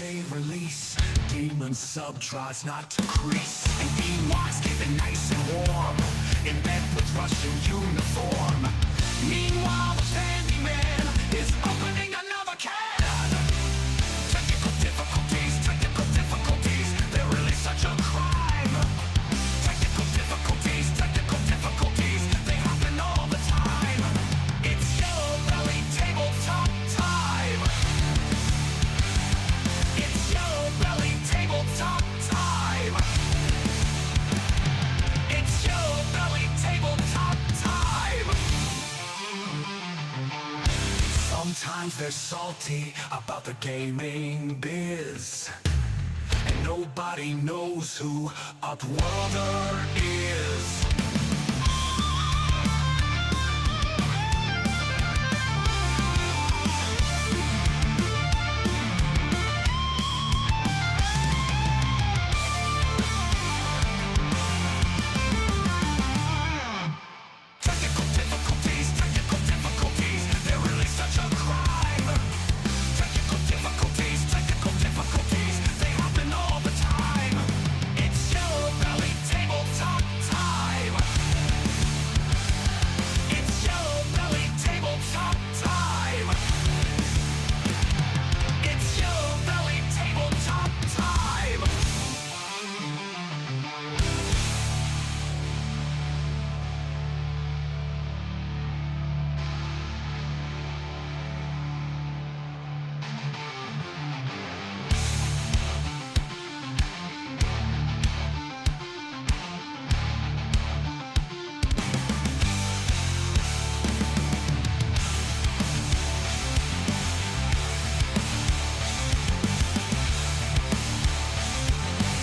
day release. Demon sub tries not to crease, and Ewok's keeping nice and warm in bed with Russian uniform. Meanwhile, the Candyman is opening another can. Technical difficulties, they're really such a crime. Technical difficulties, they happen all the time. It's Yellow Belly Tabletop time. It's Yellow Belly Tabletop time. It's Yellow Belly Tabletop time. Sometimes they're salty about the gaming biz, and nobody knows who Outworlder is. Technical difficulties, they're really such a crime. Technical difficulties, they happen all the time. It's Yellow Belly Tabletop time. It's Yellow Belly Tabletop time. It's Yellow Belly Tabletop time.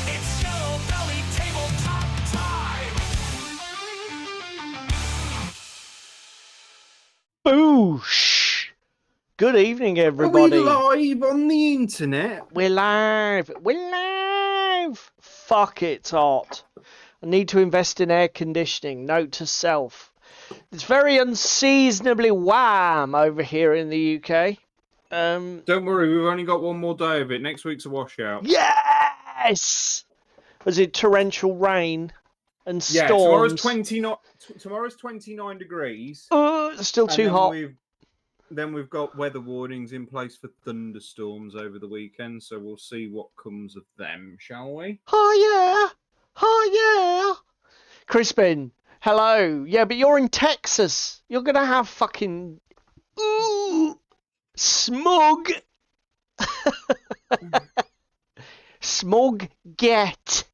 It's Yellow Belly Tabletop time. Boosh! Good evening, everybody. Are we live on the internet? We're live. We're live. Fuck, it's hot. I need to invest in air conditioning. Note to self. It's very unseasonably warm over here in the UK. Don't worry, we've only got one more day of it. Next week's a washout. Yes! Was it torrential rain and Yeah, storms? tomorrow's 29 degrees. It's still and too then hot. Then we've got weather warnings in place for thunderstorms over the weekend, so we'll see what comes of them, shall we? Oh yeah! Oh yeah! Crispin, hello. Yeah, but you're in Texas. You're gonna have fucking smug. Smug get,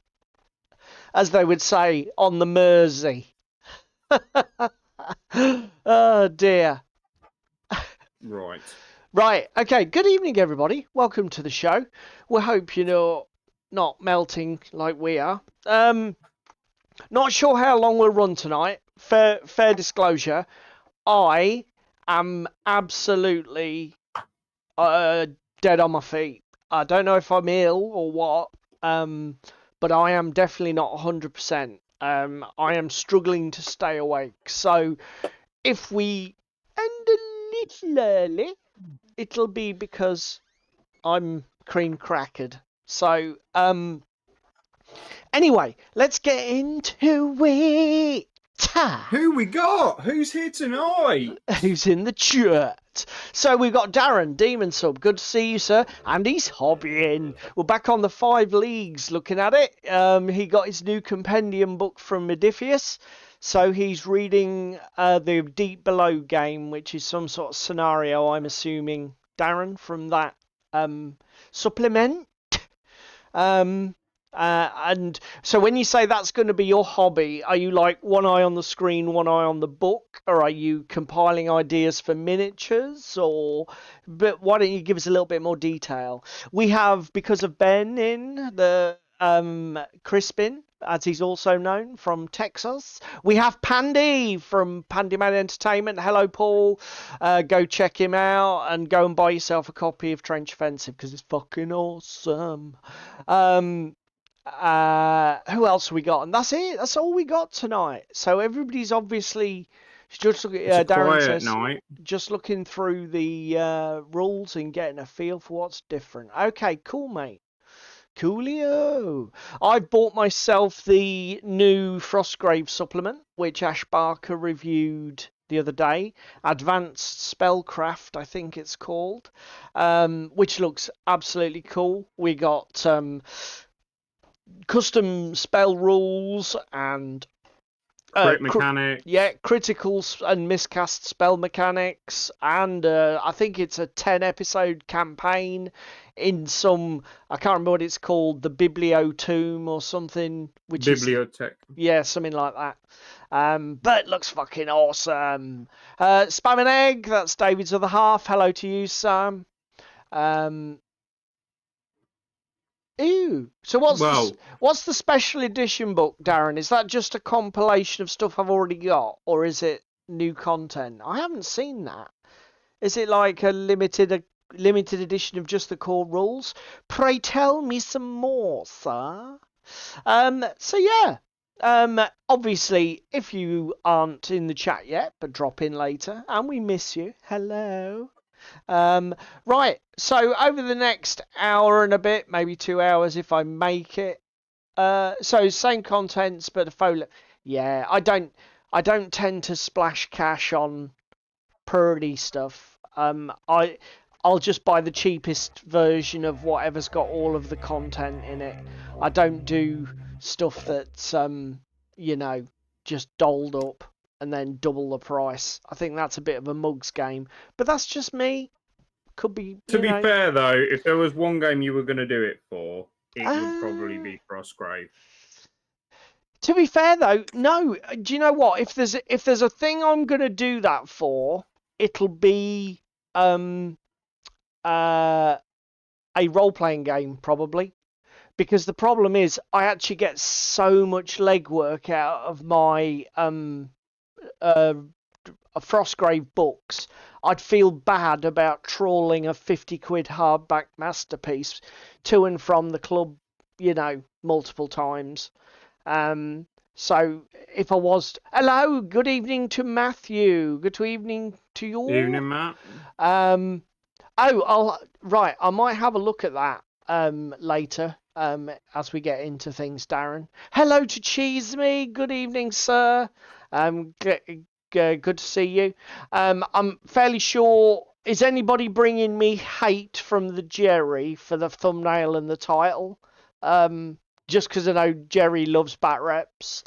as they would say on the Mersey. Oh dear. Right. Right, okay, good evening everybody. Welcome to the show. We hope you're not melting like we are. Not sure how long we'll run tonight. Fair disclosure, I am absolutely dead on my feet. I don't know if I'm ill or what, but I am definitely not 100%. I am struggling to stay awake. So if we end a little early, it'll be because I'm cream crackered. So, anyway, let's get into it. Who we got? Who's here tonight? Who's in the chat? So we've got Darren, Demon Sub. Good to see you, sir. And he's hobbying. We're back on the 5 leagues looking at it. He got his new compendium book from Modifius. So he's reading the Deep Below game, which is some sort of scenario, I'm assuming, Darren, from that supplement. And so when you say that's going to be your hobby, are you like one eye on the screen, one eye on the book, or are you compiling ideas for miniatures? But why don't you give us a little bit more detail? We have, because of Ben in the Crispin, as he's also known, from Texas. We have Pandy from Pandyman Entertainment. Hello, Paul. Go check him out and go and buy yourself a copy of Trench Offensive because it's fucking awesome. Who else have we got? And that's it. That's all we got tonight. So everybody's obviously Just look, It's a Darren quiet says, night. just looking through the rules and getting a feel for what's different. Okay, cool, mate. Coolio. I bought myself the new Frostgrave supplement, which Ash Barker reviewed the other day. Advanced Spellcraft, I think it's called, which looks absolutely cool. We got custom spell rules and Crit mechanics. yeah, critical and miscast spell mechanics, and I think it's a 10-episode campaign in some, I can't remember what it's called, the Bibliotomb or something, which Bibliotech. yeah, something like that. But it looks fucking awesome. Spam and Egg, that's David's other half. Hello to you, Sam. Ew. So what's the special edition book, Darren? Is that just a compilation of stuff I've already got, or is it new content? I haven't seen that. Is it like a limited edition of just the core rules? Pray tell me some more, sir. So yeah. Obviously, if you aren't in the chat yet, but drop in later, and we miss you. Hello. Right, so over the next hour and a bit, maybe 2 hours if I make it. So same contents, but a photo. Yeah, I don't tend to splash cash on purdy stuff. I'll just buy the cheapest version of whatever's got all of the content in it. I don't do stuff that's just dolled up and then double the price. I think that's a bit of a mugs game, but that's just me. Could be. To be fair, though, if there was one game you were going to do it for, it would probably be Frostgrave. To be fair, though, no. Do you know what? If there's a thing I'm going to do that for, it'll be a role-playing game, probably. Because the problem is, I actually get so much legwork out of my Frostgrave books. I'd feel bad about trawling a 50 quid hardback masterpiece to and from the club, multiple times. So if I was... Hello, good evening to Matthew. Good evening to you all. Evening, Matt. I might have a look at that later. As we get into things, Darren. Hello to Cheese Me. Good evening, sir. Good to see you. I'm fairly sure. Is anybody bringing me hate from the Jerry for the thumbnail and the title? Just because I know Jerry loves bat reps.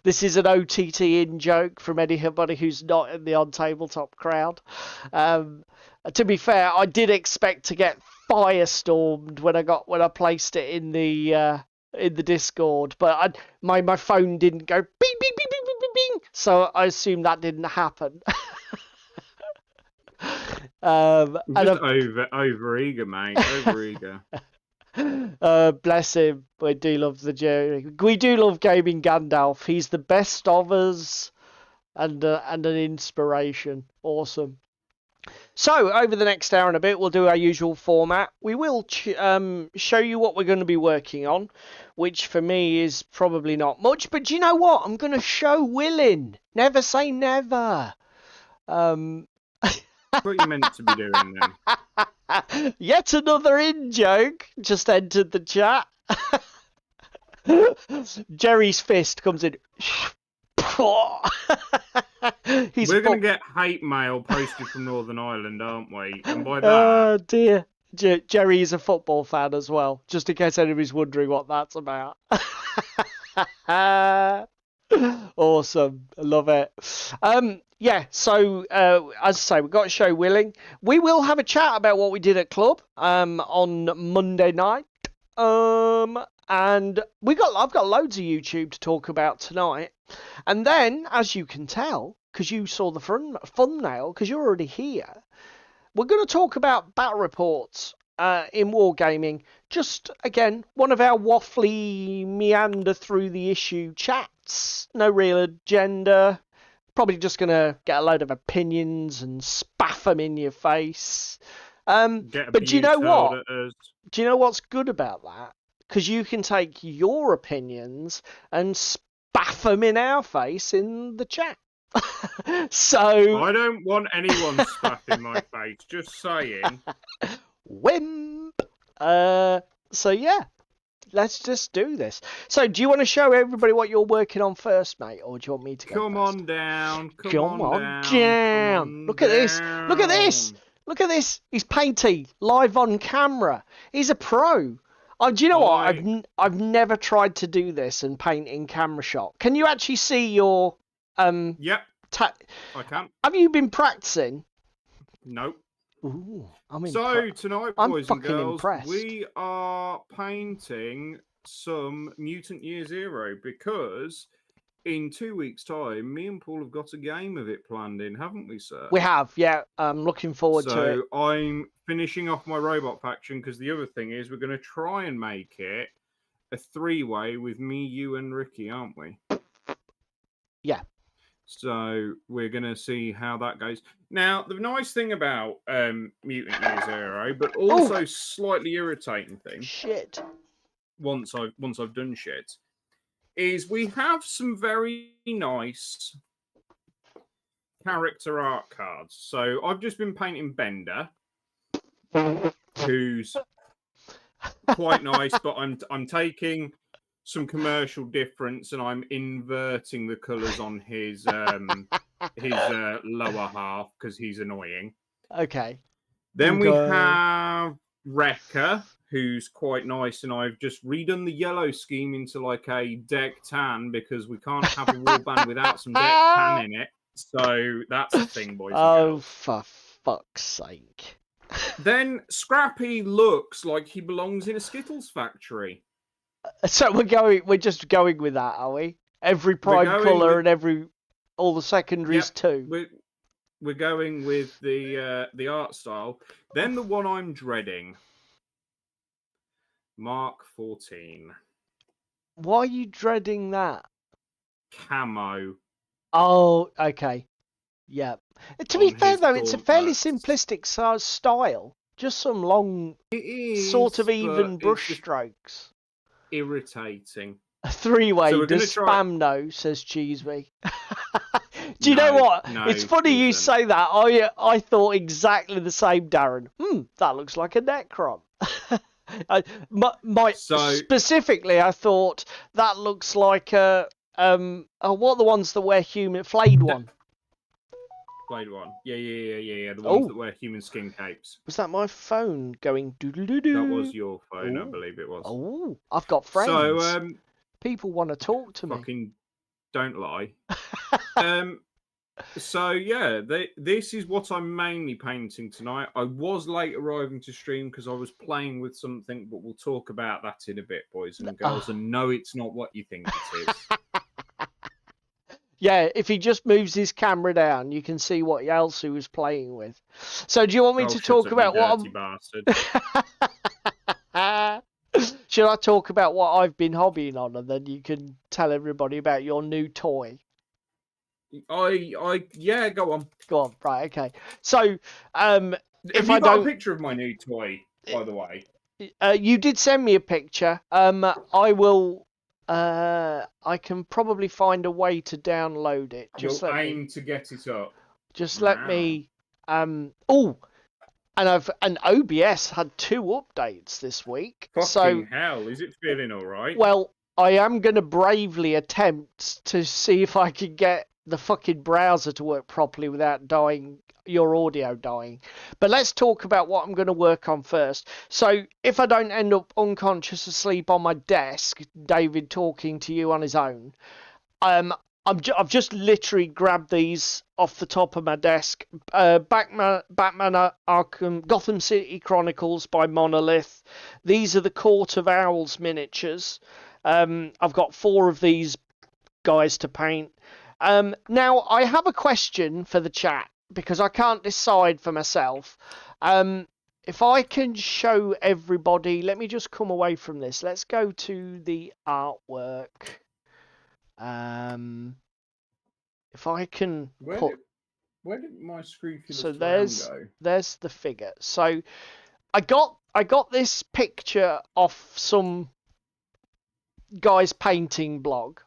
This is an OTT in joke from anybody who's not in the on tabletop crowd. To be fair, I did expect to get firestormed when I placed it in the Discord, but my phone didn't go bing bing bing bing bing bing bing, so I assume that didn't happen. Just over eager, mate. Over eager. Bless him. We do love the Jerry. We do love gaming Gandalf. He's the best of us, and an inspiration. Awesome. So, over the next hour and a bit, we'll do our usual format. We will show you what we're going to be working on, which for me is probably not much. But do you know what? I'm going to show willing. Never say never. What you meant to be doing then? Yet another in-joke just entered the chat. Jerry's fist comes in. We're going to get hate mail posted from Northern Ireland, aren't we? And by that... Oh, dear. Jerry is a football fan as well, just in case anybody's wondering what that's about. Awesome. I love it. Yeah, so, as I say, we've got a show willing. We will have a chat about what we did at club on Monday night. And I've got loads of YouTube to talk about tonight. And then, as you can tell, because you saw the thumbnail, because you're already here, we're going to talk about battle reports in wargaming. Just, again, one of our waffly meander through the issue chats. No real agenda. Probably just going to get a load of opinions and spaff them in your face. But do you know what? Do you know what's good about that? Because you can take your opinions and spaff them in our face in the chat. So I don't want anyone slapping my face. Just saying. wimp. So yeah, let's just do this. So do you want to show everybody what you're working on first, mate, or do you want me to go Come first? on down. Come on down. down. Come on Look at this. Look at this. down. Look at this. He's painting live on camera. He's a pro. Oh, do you know what? I've never tried to do this and paint in camera shot. Can you actually see your Yep, I can. Have you been practicing? Nope. Ooh, I'm So tonight, I'm boys and fucking girls, impressed. we are painting some Mutant Year Zero because in 2 weeks' time, me and Paul have got a game of it planned in, haven't we, sir? We have, yeah. I'm looking forward to it. So I'm finishing off my robot faction because the other thing is we're going to try and make it a 3-way with me, you, and Ricky, aren't we? Yeah. So we're going to see how that goes. Now, the nice thing about Mutant Year Zero, but also slightly irritating thing, shit, once I've done shit, is we have some very nice character art cards. So I've just been painting Bender, who's quite nice, but I'm taking some commercial difference and I'm inverting the colours on his lower half because he's annoying. Okay. Then we have Wrecker, who's quite nice, and I've just redone the yellow scheme into like a deck tan because we can't have a warband without some deck tan in it. So that's the thing, boys and girls. Oh, for fuck's sake. Then Scrappy looks like he belongs in a Skittles factory. So we're just going with that, are we? Every prime colour and all the secondaries too. We're going with the art style. Then the one I'm dreading, Mark 14. Why are you dreading that? Camo. Oh, okay. Yeah. To be fair though, it's a fairly simplistic style. Just some long, sort of even brush strokes. Irritating. A 3-way does spam no, says Cheeseby. Do you know what? No, it's funny you say that. I thought exactly the same, Darren. That looks like a Necron. Specifically, I thought that looks like what are the ones that wear human flayed one? Flayed one. Yeah. The ones that wear human skin capes. Was that my phone going doodle-doo-doo? That was your phone, I believe it was. Oh, I've got friends. So, people want to talk to me. Fucking don't lie. So yeah, this is what I'm mainly painting tonight. I was late arriving to stream because I was playing with something, but we'll talk about that in a bit, boys and girls. And no, it's not what you think it is. Yeah, if he just moves his camera down, you can see what else he was playing with. So do you want me to talk about what I'm... Should I talk about what I've been hobbying on, and then you can tell everybody about your new toy? Yeah, go on. Go on, right, okay. So, Have you got a picture of my new toy, by the way? You did send me a picture. I will... I can probably find a way to download it. Just You'll aim to get it up. Just let me... and OBS had 2 updates this week. Fucking hell, is it feeling all right? Well, I am going to bravely attempt to see if I can get the fucking browser to work properly without your audio dying. But let's talk about what I'm going to work on first. So if I don't end up unconscious asleep on my desk, David talking to you on his own, I've just literally grabbed these off the top of my desk. Batman Arkham Gotham City Chronicles by Monolith. These are the Court of Owls miniatures. I've got 4 of these guys to paint. Now, I have a question for the chat, because I can't decide for myself. If I can show everybody... Let me just come away from this. Let's go to the artwork. If I can where did my scrufulous so go? There's the figure. So I got this picture off some guy's painting blog,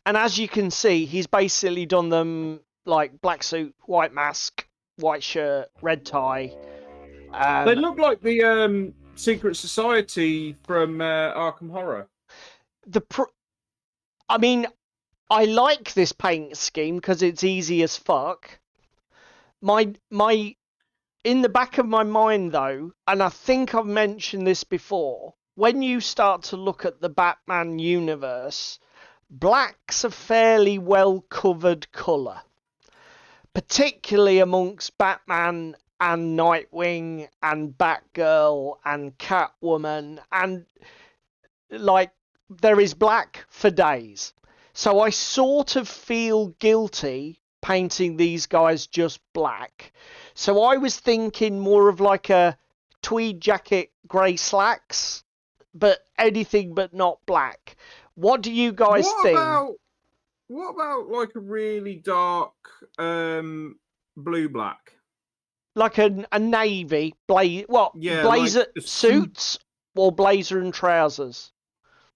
And as you can see, he's basically done them like black suit, white mask, white shirt, red tie. They look like the Secret Society from Arkham Horror. I mean, I like this paint scheme because it's easy as fuck. In the back of my mind though, and I think I've mentioned this before, when you start to look at the Batman universe, black's a fairly well covered colour, particularly amongst Batman and Nightwing and Batgirl and Catwoman, and like there is black for days. So I sort of feel guilty painting these guys just black. So I was thinking more of like a tweed jacket, grey slacks, but anything but not black. What do you guys think? What about like a really dark blue-black? Like a navy blazer, like suits or blazer and trousers?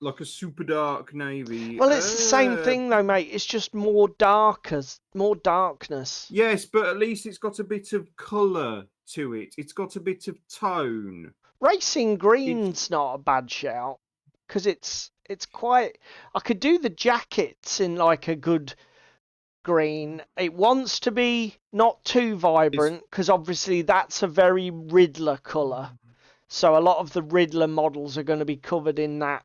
Like a super dark navy. Well, it's the same thing though, mate. It's just more darkness. Yes, but at least it's got a bit of colour to it. It's got a bit of tone. Racing green's not a bad shout because it's quite. I could do the jackets in like a good green. It wants to be not too vibrant because obviously that's a very Riddler colour. So a lot of the Riddler models are going to be covered in that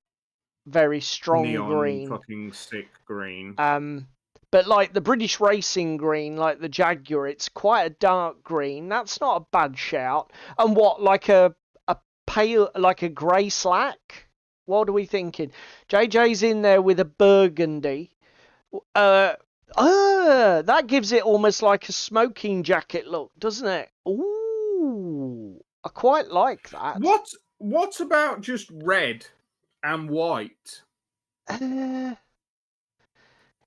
very strong neon green, fucking sick green. But like the British racing green, like the Jaguar, it's quite a dark green. That's not a bad shout. And what, like a pale, like a grey slack? What are we thinking? JJ's in there with a burgundy. That gives it almost like a smoking jacket look, doesn't it? Ooh, I quite like that. What about just red and white?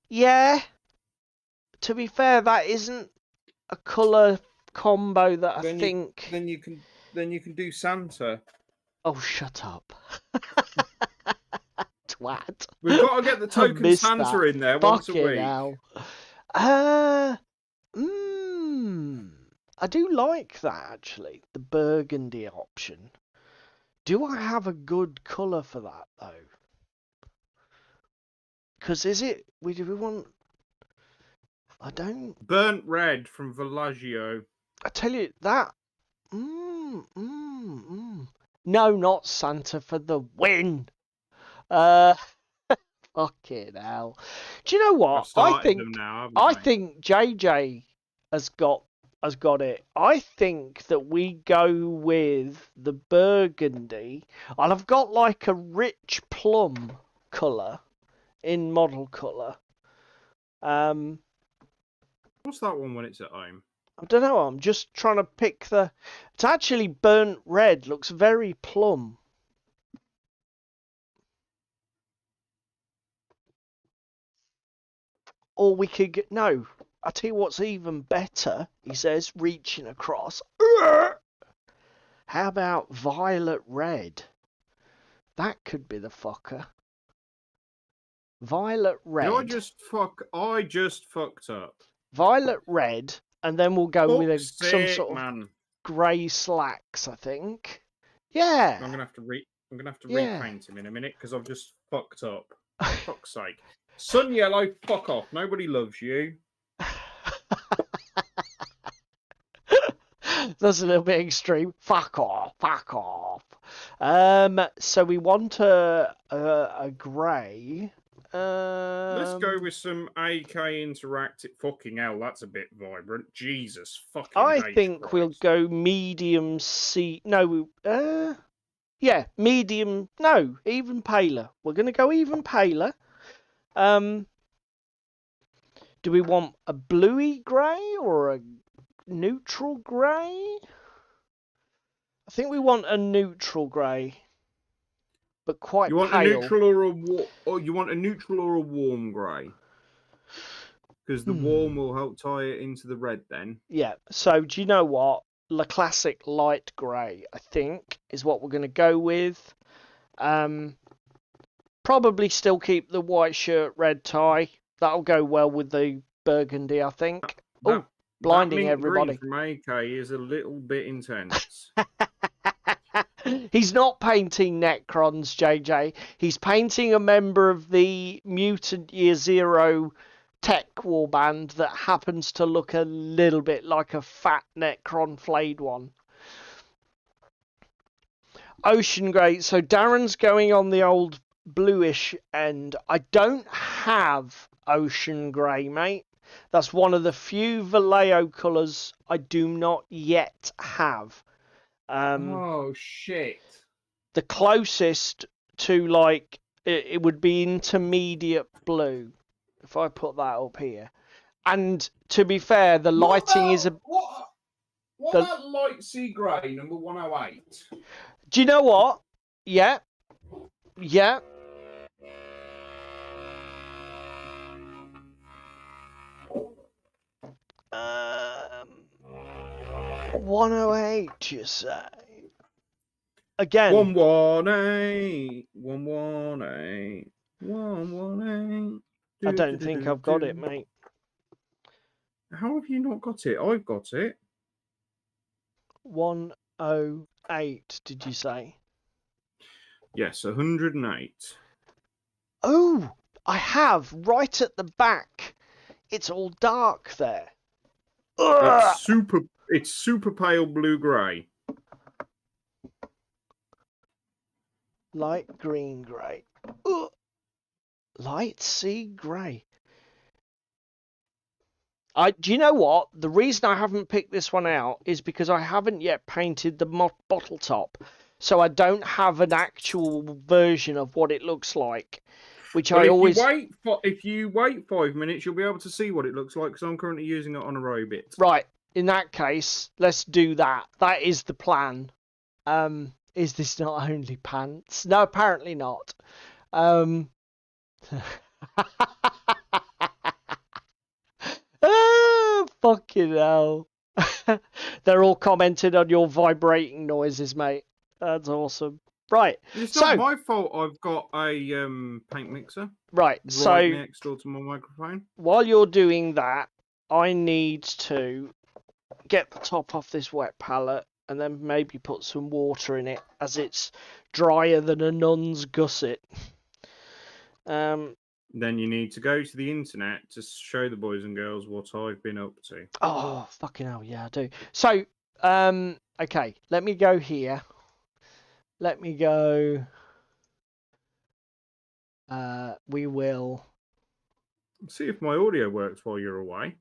Yeah. To be fair, that isn't a colour combo that I think. Then you can do Santa. Oh, shut up. Twat. We've got to get the token Santa in there once a week. Hell. I do like that actually, the burgundy option. Do I have a good colour for that though? Because do we want? I don't. Burnt red from Villaggio. I tell you that. No, not Santa for the win. Fucking hell. Do you know what? I think JJ has got it. I think that we go with the burgundy, and I've got like a rich plum colour in model colour. What's that one when it's at home? I don't know. I'm just trying to pick the. It's actually burnt red. Looks very plum. Or we could get no. I tell you what's even better. He says, reaching across. How about violet red? That could be the fucker. Violet red. I just fucked up. Violet red, and then we'll go with some sort of man. grey slacks, I think. Yeah. I'm gonna have to repaint him in a minute because I've just fucked up. Fuck's sake. Sun Yellow, fuck off. Nobody loves you. That's a little bit extreme. Fuck off. So we want a grey. Let's go with some AK Interactive. Fucking hell, that's a bit vibrant. Jesus fucking I think we'll go medium C. No, yeah, medium. No, even paler. We're going to go even paler. Do we want a bluey grey or a neutral grey? I think we want a neutral grey, but quite pale. A neutral or you want a neutral or a warm grey? Because the warm will help tie it into the red then. Yeah. So do you know what? The classic light grey, I think, is what we're going to go with. Probably still keep the white shirt, red tie. That'll go well with the burgundy, I think. That, Oh, blinding that mint everybody. green from AK is a little bit intense. He's not painting Necrons, JJ. He's painting a member of the Mutant Year Zero tech warband that happens to look a little bit like a fat Necron flayed one. Ocean grey. So Darren's going on the old bluish end. I don't have ocean grey, mate. That's one of the few Vallejo colours I do not yet have. Oh shit! The closest to like it would be intermediate blue if I put that up here. And to be fair, the lighting is a. What about light sea grey number 108? Do you know what? Yeah. Yeah. Um, 108, you say? Again. 118, 118, 118. I don't think I've got it, mate. How have you not got it? I've got it. 108, did you say? Yes, 108. Oh, I have right at the back. It's all dark there. It's super pale blue grey. Light green grey. Light sea grey. Do you know what? The reason I haven't picked this one out is because I haven't yet painted the bottle top. So I don't have an actual version of what it looks like. Which well, I always... if you wait 5 minutes, you'll be able to see what it looks like, because I'm currently using it on a Robit. Right. In that case, let's do that. That is the plan. Is this not only pants? No, apparently not. Oh, fucking hell. They're all commenting on your vibrating noises, mate. That's awesome. Right. It's not my fault I've got a paint mixer. Right. So next door to my microphone. While you're doing that, I need to get the top off this wet palette and then maybe put some water in it, as it's drier than a nun's gusset. Then you need to go to the internet to show the boys and girls what I've been up to. Oh, fucking hell, yeah, I do. So, okay, let me go here. Let me go. We will. See if my audio works while you're away.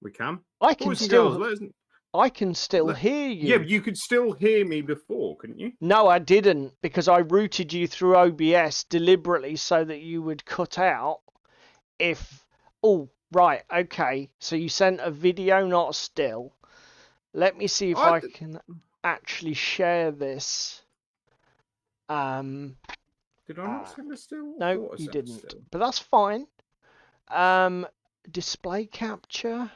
We can. I can boys still. And girls, I can still hear you. Yeah, but you could still hear me before, couldn't you? No, I didn't, because I routed you through OBS deliberately so that you would cut out if... Oh, right, okay. So you sent a video, not a still. Let me see if I can actually share this. Did I not send a still? No, you didn't. But that's fine. Display capture.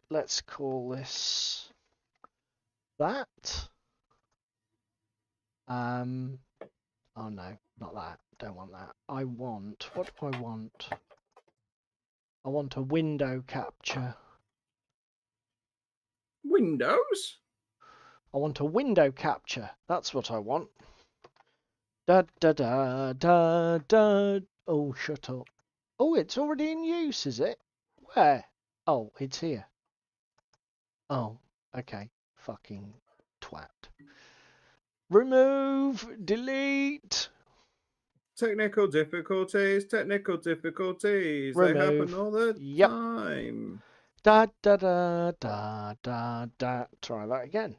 Let's call this that. Oh no, not that. Don't want that. What do I want? I want a window capture. Windows? I want a window capture. That's what I want. Da da da da da. Oh, shut up. Oh, it's already in use, is it? Where? Oh, it's here. Oh, okay. Fucking twat. Remove, delete. Technical difficulties. Remove. They happen all the time. Da da da da da da. Try that again.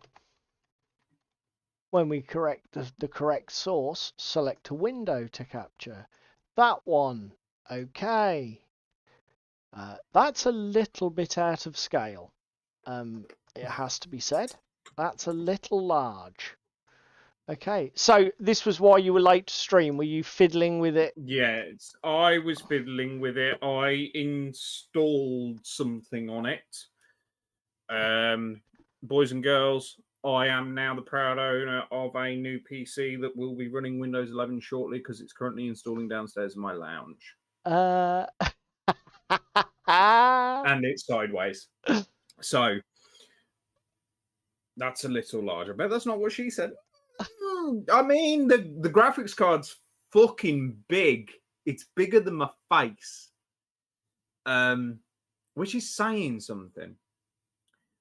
When we correct the correct source, select a window to capture. That one. Okay. That's a little bit out of scale. It has to be said. That's a little large. Okay, so this was why you were late to stream. Were you fiddling with it? Yes, I was fiddling with it. I installed something on it. Boys and girls, I am now the proud owner of a new PC that will be running Windows 11 shortly, because it's currently installing downstairs in my lounge. and it's sideways. So that's a little larger. But that's not what she said. I mean, the graphics card's fucking big. It's bigger than my face. Which is saying something.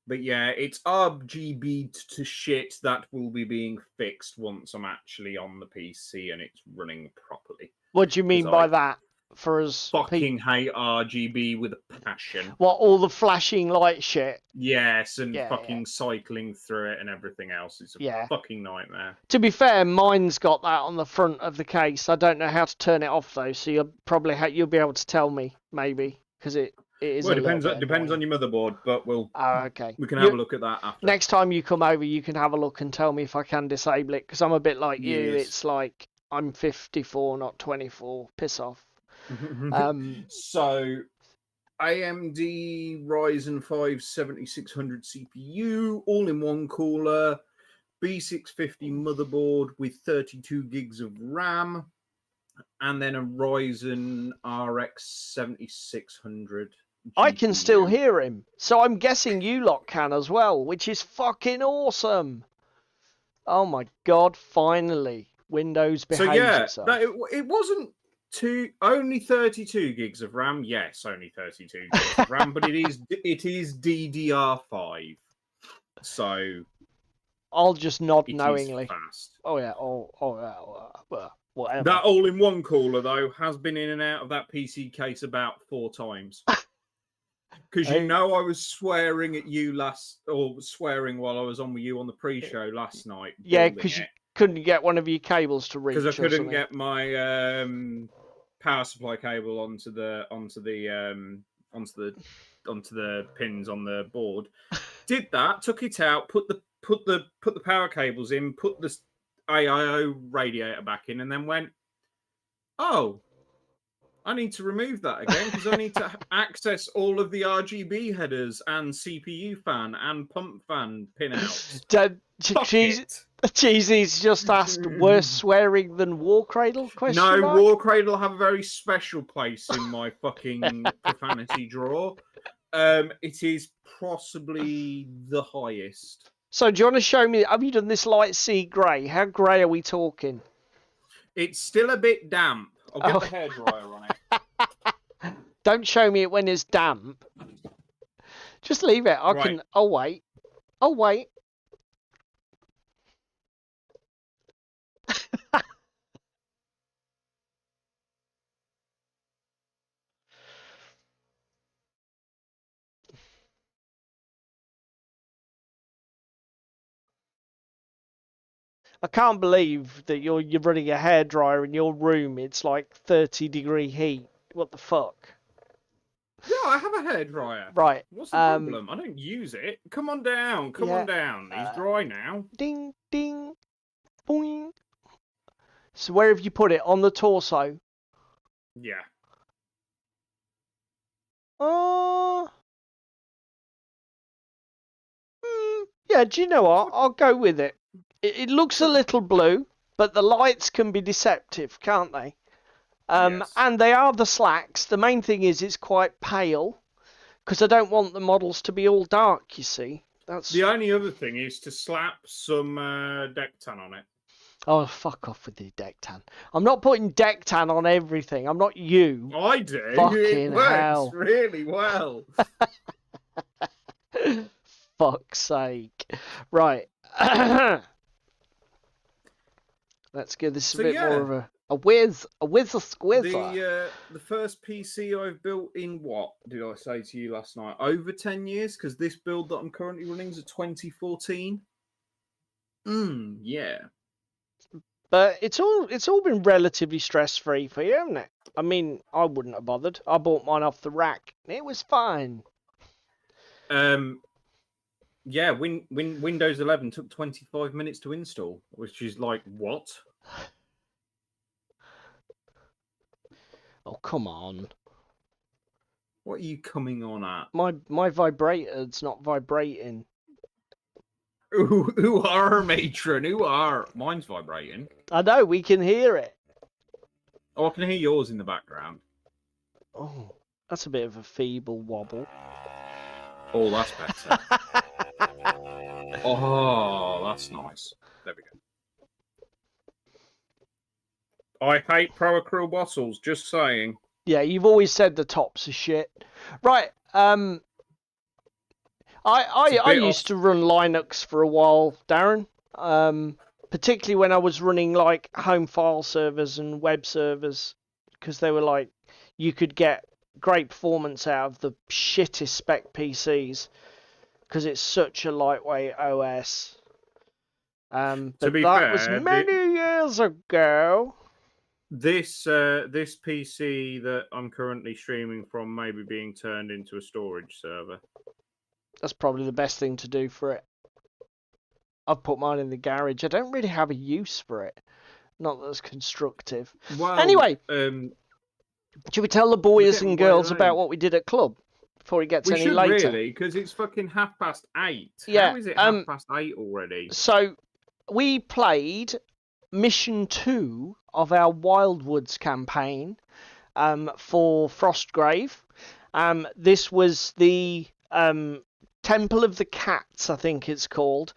But yeah, it's RGB to shit that will be being fixed once I'm actually on the PC and it's running properly. What do you mean by that? For us, fucking hate RGB with a passion. What, all the flashing light shit? Yes, and fucking cycling through it and everything else. It's a fucking nightmare. To be fair, mine's got that on the front of the case. I don't know how to turn it off though, so you'll probably you'll be able to tell me maybe because it is. Well, it depends on your motherboard, but we can have a look at that after. Next time you come over, you can have a look and tell me if I can disable it because I'm a bit like you. It's like I'm 54, not 24. Piss off. So AMD Ryzen 5 7600 CPU, all-in-one cooler, B650 motherboard with 32 gigs of RAM, and then a Ryzen RX 7600 GPU. I can still hear him, so I'm guessing you lot can as well, which is fucking awesome. Oh my god, finally Windows behaves itself. It wasn't only 32 gigs of RAM. Yes, only 32 gigs of RAM, but it is DDR5. So I'll just nod knowingly. Fast. Oh yeah. Whatever. That all-in-one cooler though has been in and out of that PC case about 4 times. Because I was swearing at you swearing while I was on with you on the pre-show last night. Yeah, because you couldn't get one of your cables to reach. Because I couldn't get my power supply cable onto the pins on the board. Did that, took it out, put the power cables in, put the AIO radiator back in, and then went, oh, I need to remove that again because I need to access all of the RGB headers and CPU fan and pump fan pinouts. Cheesy's just asked, worse swearing than War Cradle? No, War Cradle have a very special place in my fucking profanity drawer. It is possibly the highest. So do you want to show me, have you done this light sea grey? How grey are we talking? It's still a bit damp. I'll get the hairdryer on it. Don't show me it when it's damp. Just leave it. I can. I'll wait. I'll wait. I can't believe that you're running a hairdryer in your room. It's like 30-degree heat. What the fuck? Yeah, I have a hairdryer. Right. What's the problem? I don't use it. Come on down. Come on down. He's dry now. Ding, ding, boing. So where have you put it? On the torso? Yeah. Yeah, do you know what? I'll go with it. It looks a little blue, but the lights can be deceptive, can't they? Yes. And they are the slacks. The main thing is it's quite pale, because I don't want the models to be all dark, you see. That's the only other thing is to slap some deck tan on it. Oh, fuck off with the deck tan. I'm not putting deck tan on everything. I'm not you. I do. Fucking it works hell. really well. Fuck's sake. Right. Let's give this a bit more of a whiz a squizzer. The first PC I've built in what did I say to you last night? Over 10 years, because this build that I'm currently running is a 2014. Yeah. But it's all been relatively stress-free for you, hasn't it? I mean, I wouldn't have bothered. I bought mine off the rack. It was fine. Yeah, Windows 11 took 25 minutes to install, which is like, what? Oh, come on. What are you coming on at? My vibrator's not vibrating. Who are, matron? Who are? Mine's vibrating. I know, we can hear it. Oh, I can hear yours in the background. Oh, that's a bit of a feeble wobble. Oh, that's better. Oh, that's nice. There we go. I hate Pro Acryl bottles, just saying. Yeah, you've always said the tops are shit. Right, I It's a bit used off. to run Linux for a while, Darren. Particularly when I was running like home file servers and web servers, because they were like, you could get great performance out of the shittest spec PCs because it's such a lightweight OS. To But be that was fair, many years ago. this PC that I'm currently streaming from may be being turned into a storage server. That's probably the best thing to do for it. I've put mine in the garage. I don't really have a use for it. Not that it's constructive. Well, Anyway, should we tell the boys getting and way girls late. about what we did at club before it gets we any should later? really, because it's fucking 8:30. Yeah, How is it 8:30 already? So we played Mission 2 of our Wildwoods campaign for Frostgrave. This was the Temple of the Cats, I think it's called.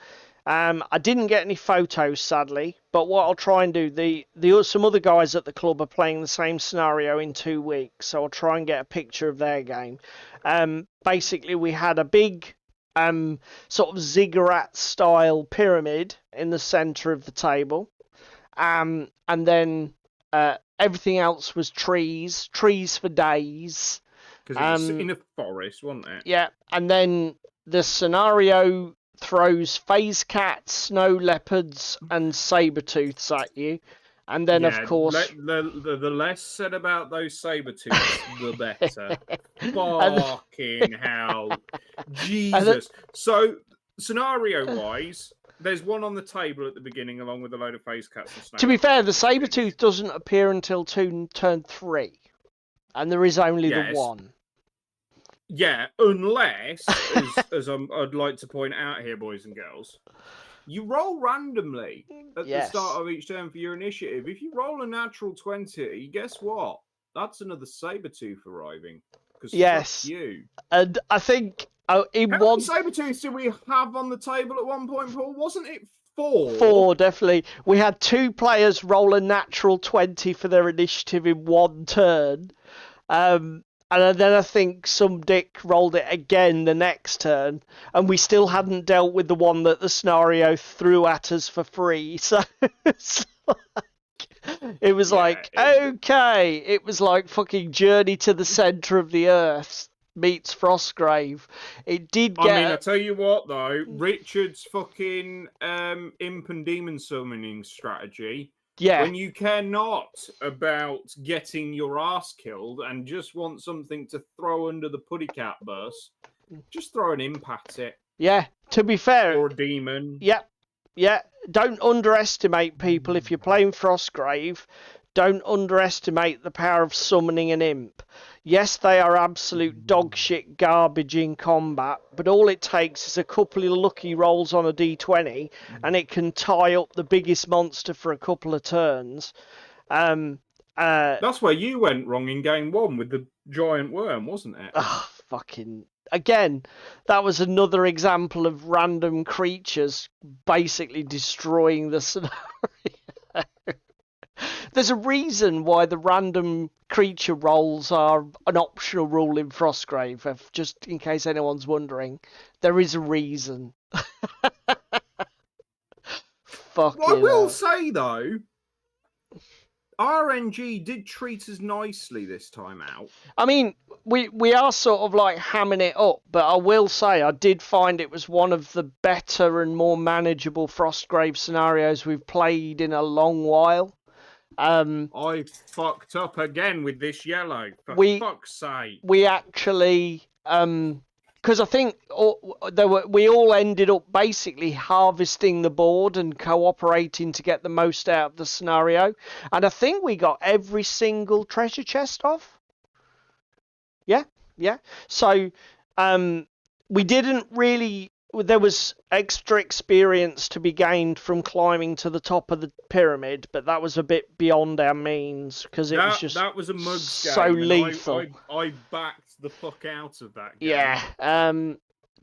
I didn't get any photos, sadly, but what I'll try and do, some other guys at the club are playing the same scenario in 2 weeks, so I'll try and get a picture of their game. Basically, we had a big sort of ziggurat-style pyramid in the centre of the table, and then everything else was trees for days. Because it was in a forest, wasn't it? Yeah, and then the scenario throws phase cats, snow leopards, and saber-tooths at you. And then, of course... The less said about those saber-tooths, the better. Fucking hell. Jesus. So, scenario-wise, there's one on the table at the beginning along with a load of phase cats and snow To be leopards. fair, the saber-tooth doesn't appear until turn 3. And there is only Yes. the one. Yeah, unless, as I'd like to point out here, boys and girls, you roll randomly at the start of each turn for your initiative. If you roll a natural 20, guess what? That's another saber-tooth arriving. Yes. Fuck you. And I think in How one... many saber-tooths did we have on the table at one point, Paul? Wasn't it 4? 4, definitely. We had 2 players roll a natural 20 for their initiative in one turn. And then I think some dick rolled it again the next turn, and we still hadn't dealt with the one that the scenario threw at us for free. So it was like, okay. It was like fucking Journey to the Centre of the Earth meets Frostgrave. It did get... I mean, I tell you what, though, Richard's fucking imp and demon summoning strategy... Yeah. When you care not about getting your ass killed and just want something to throw under the putty cat bus, just throw an imp at it. Yeah, to be fair. Or a demon. Yeah. Don't underestimate people if you're playing Frostgrave. Don't underestimate the power of summoning an imp. Yes, they are absolute dog shit garbage in combat, but all it takes is a couple of lucky rolls on a d20, and it can tie up the biggest monster for a couple of turns. That's where you went wrong in game 1 with the giant worm, wasn't it? Fucking... Again, that was another example of random creatures basically destroying the scenario. There's a reason why the random creature rolls are an optional rule in Frostgrave, just in case anyone's wondering. There is a reason. Fucking I will say, though, RNG did treat us nicely this time out. I mean, we are sort of like hamming it up, but I will say I did find it was one of the better and more manageable Frostgrave scenarios we've played in a long while. I fucked up again with this yellow. For fuck's sake. We actually, because I think we all ended up basically harvesting the board and cooperating to get the most out of the scenario, and I think we got every single treasure chest off. Yeah. So, we didn't really there was extra experience to be gained from climbing to the top of the pyramid, but that was a bit beyond our means because it was just that was a mugs so game, and lethal. I backed the fuck out of that game. Yeah.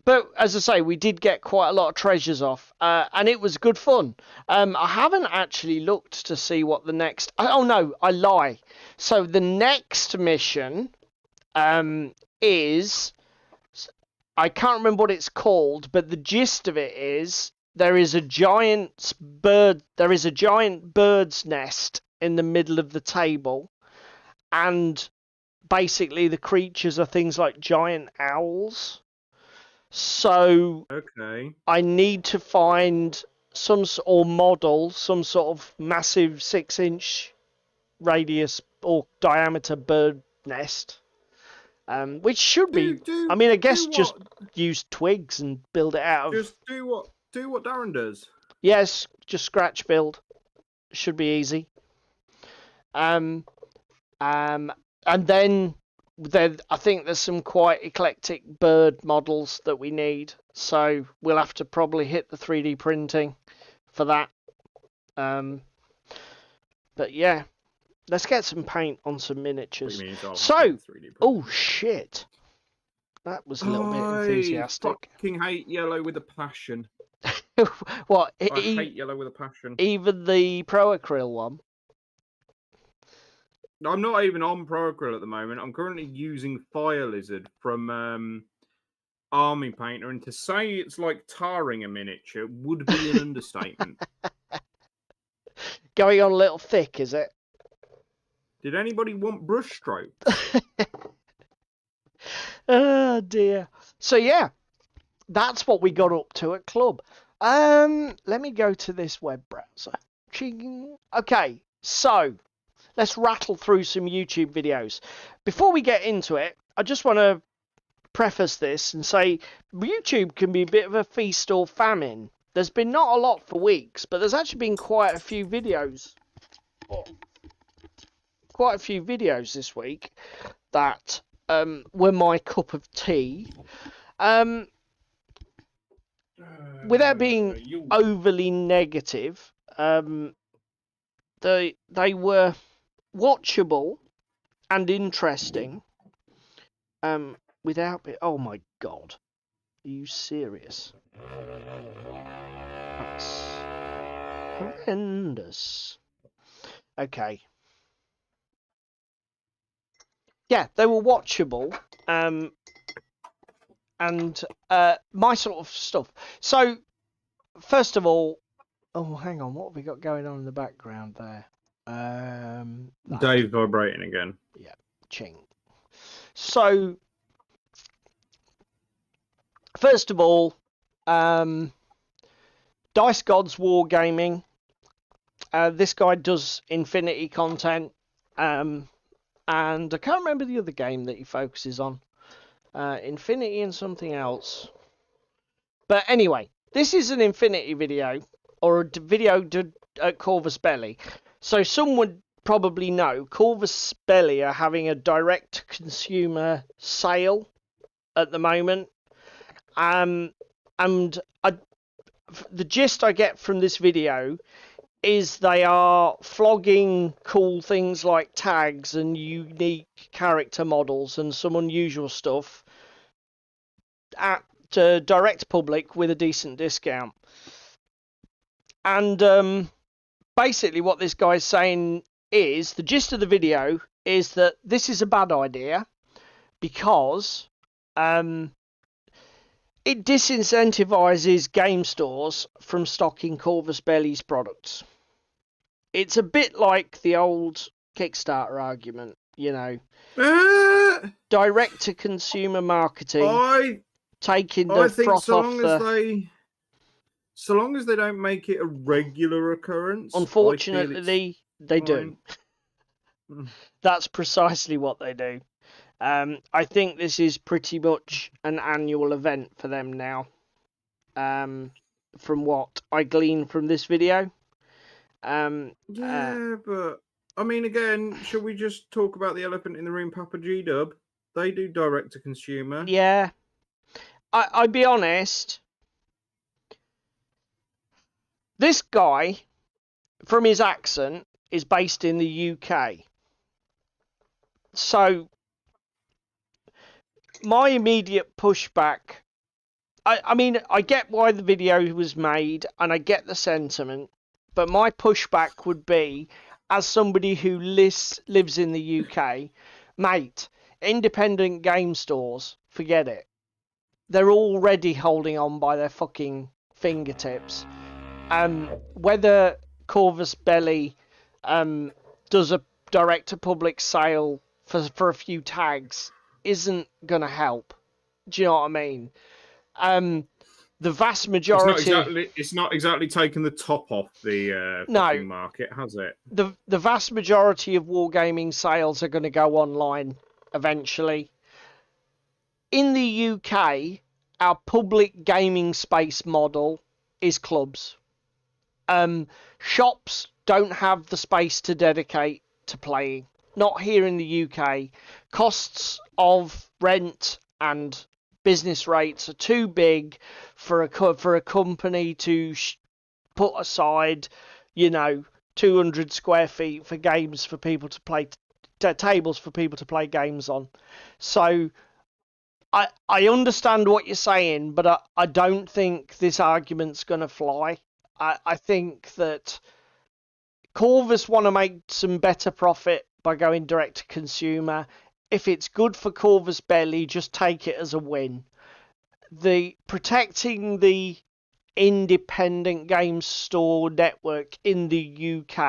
But as I say, we did get quite a lot of treasures off, and it was good fun. I haven't actually looked to see what the next. Oh no, I lie. So the next mission, is. I can't remember what it's called, but the gist of it is there is a giant bird's nest in the middle of the table, and basically the creatures are things like giant owls. So Okay. I need to find some sort of massive 6-inch radius or diameter bird nest. Which should be. I mean, I guess just use twigs and build it out of. Just do what Darren does. Yes, just scratch build. Should be easy. And then I think there's some quite eclectic bird models that we need. So we'll have to probably hit the 3D printing for that. But yeah. Let's get some paint on some miniatures. So, oh shit. That was a little bit enthusiastic. I fucking hate yellow with a passion. What? I hate yellow with a passion. Even the Pro Acryl one? I'm not even on Pro Acryl at the moment. I'm currently using Fire Lizard from Army Painter, and to say it's like tarring a miniature would be an understatement. Going on a little thick, is it? Did anybody want brush strokes? Oh dear. So yeah, that's what we got up to at club. Let me go to this web browser. Okay, so let's rattle through some YouTube videos. Before we get into it, I just want to preface this and say YouTube can be a bit of a feast or famine. There's been not a lot for weeks, but there's actually been quite a few videos. Quite a few videos this week that were my cup of tea. Without being overly negative, they were watchable and interesting. Without it, oh my god, are you serious? That's horrendous. Okay. Yeah, they were watchable, and my sort of stuff. So, first of all, oh, hang on, what have we got going on in the background there? Dave's vibrating again. Yeah, ching. So, first of all, Dice Gods Wargaming. This guy does Infinity content. And I can't remember the other game that he focuses on. Infinity and something else. But anyway, this is an Infinity video, or a video at Corvus Belli. So some would probably know Corvus Belli are having a direct-to-consumer sale at the moment. And the gist I get from this video is they are flogging cool things like tags and unique character models and some unusual stuff at direct public with a decent discount. And basically what this guy's saying is, the gist of the video is that this is a bad idea because it disincentivizes game stores from stocking Corvus Belli's products. It's a bit like the old Kickstarter argument, you know. Direct-to-consumer marketing, taking the froth off the... So long as they don't make it a regular occurrence. Unfortunately, they do. That's precisely what they do. I think this is pretty much an annual event for them now. From what I glean from this video. But I mean, again, should we just talk about the elephant in the room, Papa G-Dub? They do direct to consumer. Yeah. I'd be honest, This guy, from his accent, is based in the UK. So, my immediate pushback... I mean, I get why the video was made, and I get the sentiment, but my pushback would be, as somebody who lives in the UK, mate, independent game stores, forget it. They're already holding on by their fucking fingertips. Whether Corvus Belly does a direct-to-public sale for a few tags isn't going to help. Do you know what I mean? The vast majority... It's not exactly taken the top off the fucking market, has it? The vast majority of wargaming sales are going to go online eventually. In the UK, our public gaming space model is clubs. Shops don't have the space to dedicate to playing. Not here in the UK. Costs of rent and business rates are too big for a company to put aside, 200 square feet for games for people to play, tables for people to play games on. So I understand what you're saying, but I don't think this argument's going to fly. I think that Corvus want to make some better profit by going direct to consumer. If it's good for Corvus Belly, just take it as a win. Protecting the independent game store network in the UK,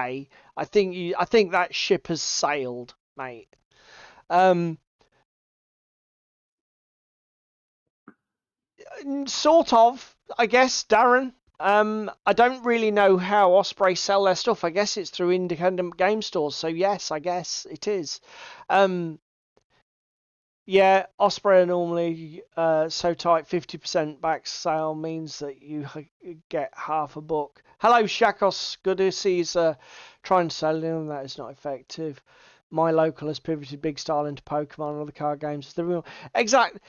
I think that ship has sailed, mate. Sort of, I guess, Darren. I don't really know how Osprey sell their stuff. I guess it's through independent game stores. So yes, I guess it is. Yeah, Osprey are normally so tight. 50% back sale means that you get half a book. Hello, Shakos. Good to see you trying to sell them. That is not effective. My local has pivoted big style into Pokemon and other card games. Exactly,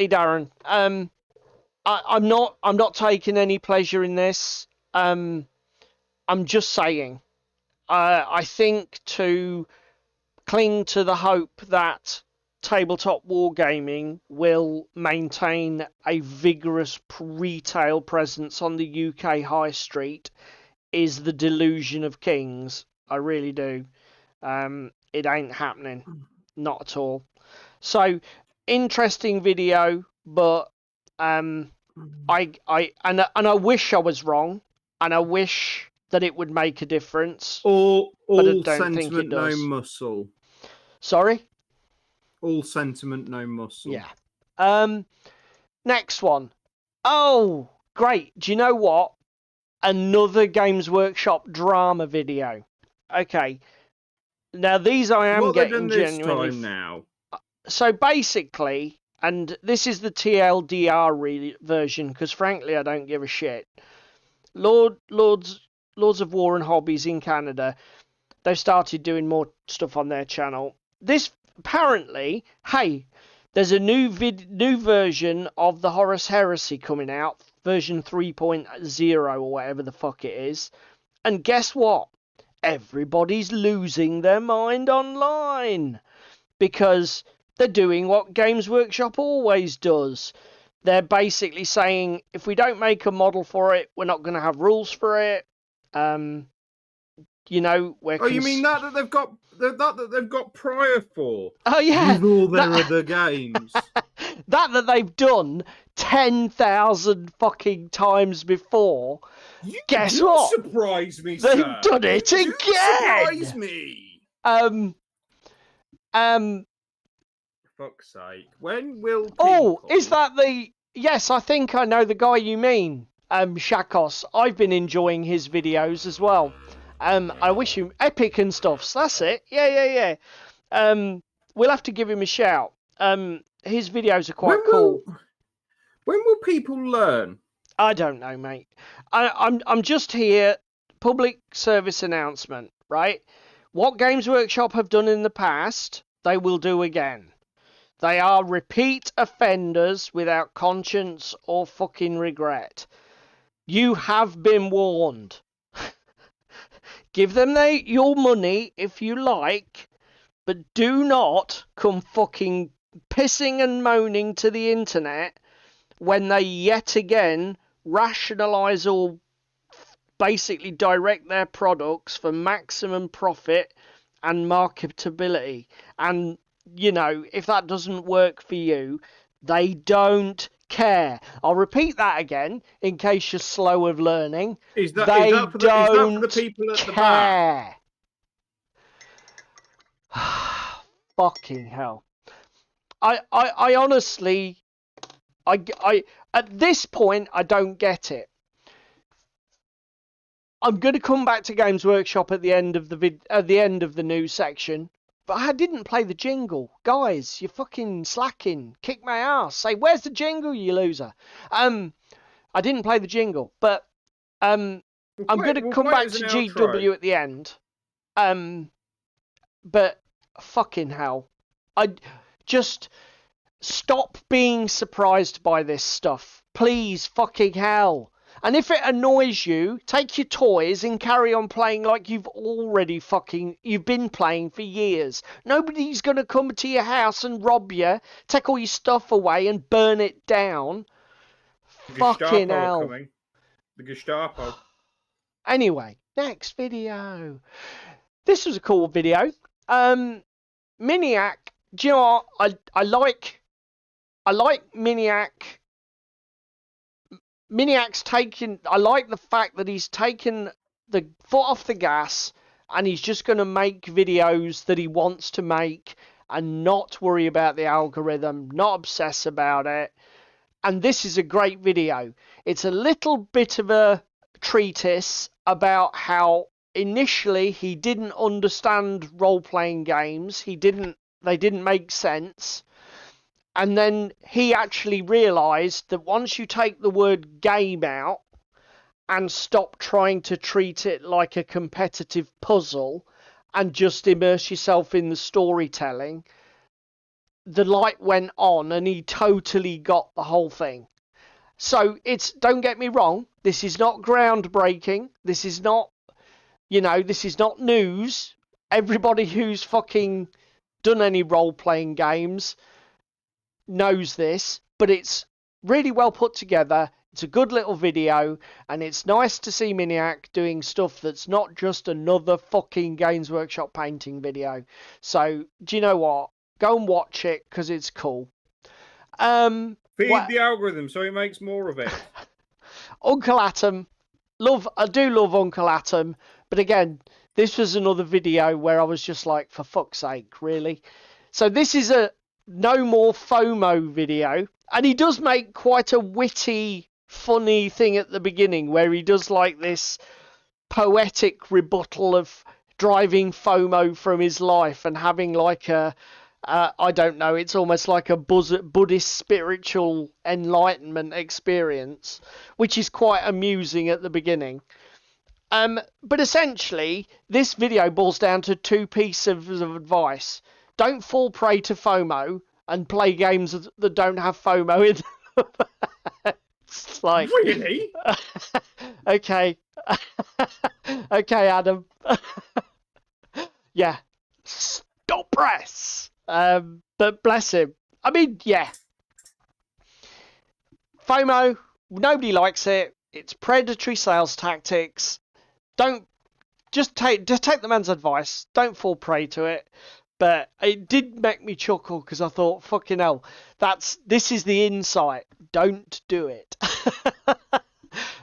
Darren. I'm not taking any pleasure in this. I'm just saying. I think to cling to the hope that tabletop wargaming will maintain a vigorous retail presence on the UK high street is the delusion of kings. I really do. It ain't happening. Not at all. So, interesting video, but I wish I was wrong, and I wish that it would make a difference. All but I don't sentiment, think it does. no muscle. Sorry? All sentiment, no muscle. Yeah. Next one. Oh, great. Do you know what? Another Games Workshop drama video. Okay. Now, these I am what getting this genuinely... time now? So, basically, and this is the TLDR version, because frankly, I don't give a shit. Lords of War and Hobbies in Canada, they've started doing more stuff on their channel. This... Apparently, hey, there's a new version of the Horus Heresy coming out, version 3.0 or whatever the fuck it is. And guess what? Everybody's losing their mind online because they're doing what Games Workshop always does. They're basically saying, if we don't make a model for it, we're not going to have rules for it. You mean that they've got prior for? Oh yeah, with all their other games. that they've done 10,000 fucking times before. Guess what? Surprise me, they've sir. done it again. Surprise me. Fuck's sake! When will? Is that the? Yes, I think I know the guy you mean. Shakos. I've been enjoying his videos as well. I wish him epic and stuff. So that's it. Yeah. We'll have to give him a shout. His videos are quite cool. When will people learn? I don't know, mate. I'm just here. Public service announcement, right? What Games Workshop have done in the past, they will do again. They are repeat offenders without conscience or fucking regret. You have been warned. Give them your money if you like, but do not come fucking pissing and moaning to the internet when they yet again rationalise or basically direct their products for maximum profit and marketability. And, you know, if that doesn't work for you, they don't care. I'll repeat that again in case you're slow of learning. They don't for the people at the back? Fucking hell. I honestly, I at this point, I don't get it. I'm going to come back to Games Workshop at the end of the news section, but I didn't play the jingle. Guys, you're fucking slacking. Kick my ass. Say, where's the jingle, you loser? I didn't play the jingle, but I'm going to come back to GW at the end. But fucking hell. I just stop being surprised by this stuff. Please, fucking hell. And if it annoys you, take your toys and carry on playing like you've been playing for years. Nobody's going to come to your house and rob you, take all your stuff away and burn it down. Fucking hell. The Gestapo. Anyway, next video. This was a cool video. Miniac, do you know what? I like Miniac. I like the fact that he's taken the foot off the gas and he's just going to make videos that he wants to make and not worry about the algorithm, not obsess about it. And this is a great video. It's a little bit of a treatise about how initially he didn't understand role-playing games. They didn't make sense. And then he actually realised that once you take the word game out and stop trying to treat it like a competitive puzzle and just immerse yourself in the storytelling, the light went on and he totally got the whole thing. So don't get me wrong, this is not groundbreaking. This is not, this is not news. Everybody who's fucking done any role-playing games knows this, but it's really well put together. It's a good little video, and it's nice to see Miniac doing stuff that's not just another fucking Games Workshop painting video. So, do you know what? Go and watch it, because it's cool. Feed the algorithm so it makes more of it. Uncle Atom. I do love Uncle Atom, but again, this was another video where I was just like, for fuck's sake, really? So this is a no more FOMO video, and he does make quite a witty, funny thing at the beginning where he does like this poetic rebuttal of driving FOMO from his life and having like I don't know, it's almost like a Buddhist spiritual enlightenment experience, which is quite amusing at the beginning. But essentially, this video boils down to two pieces of advice. Don't fall prey to FOMO and play games that don't have FOMO in them. It's like... Really? Okay. Okay, Adam. Yeah. Stop press. But bless him. I mean, yeah. FOMO, nobody likes it. It's predatory sales tactics. Just take the man's advice. Don't fall prey to it. But it did make me chuckle because I thought, fucking hell, this is the insight. Don't do it.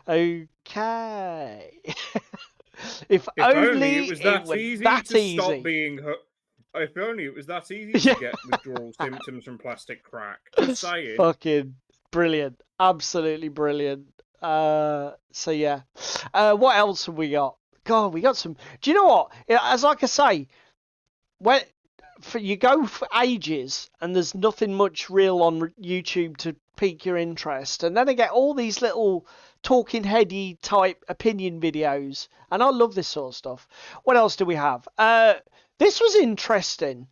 Okay. If only it was that easy to stop being hooked. If only it was that easy to get withdrawal symptoms from plastic crack. Just saying. Fucking brilliant. Absolutely brilliant. So yeah. What else have we got? God, we got some... Do you know what? As like I say, you go for ages and there's nothing much real on YouTube to pique your interest, and then I get all these little talking heady type opinion videos, and I love this sort of stuff. What else do we have? This was interesting.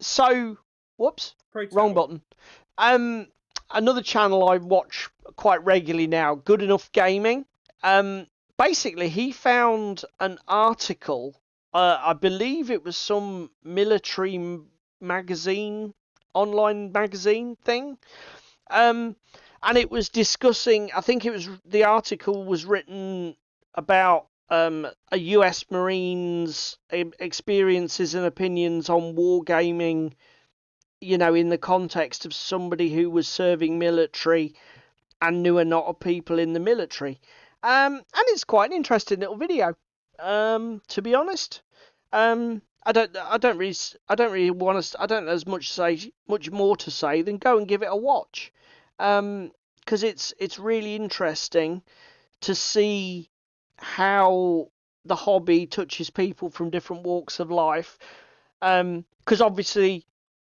So, whoops, wrong button. another channel I watch quite regularly now, Good Enough Gaming. Basically, he found an article. I believe it was some military magazine, online magazine thing. And it was discussing. I think it was the article was written about a US Marines experiences and opinions on wargaming, you know, in the context of somebody who was serving military and knew a lot of people in the military. And it's quite an interesting little video, to be honest. I don't really want to. I don't know as much more to say than go and give it a watch, because it's really interesting to see how the hobby touches people from different walks of life. Because obviously,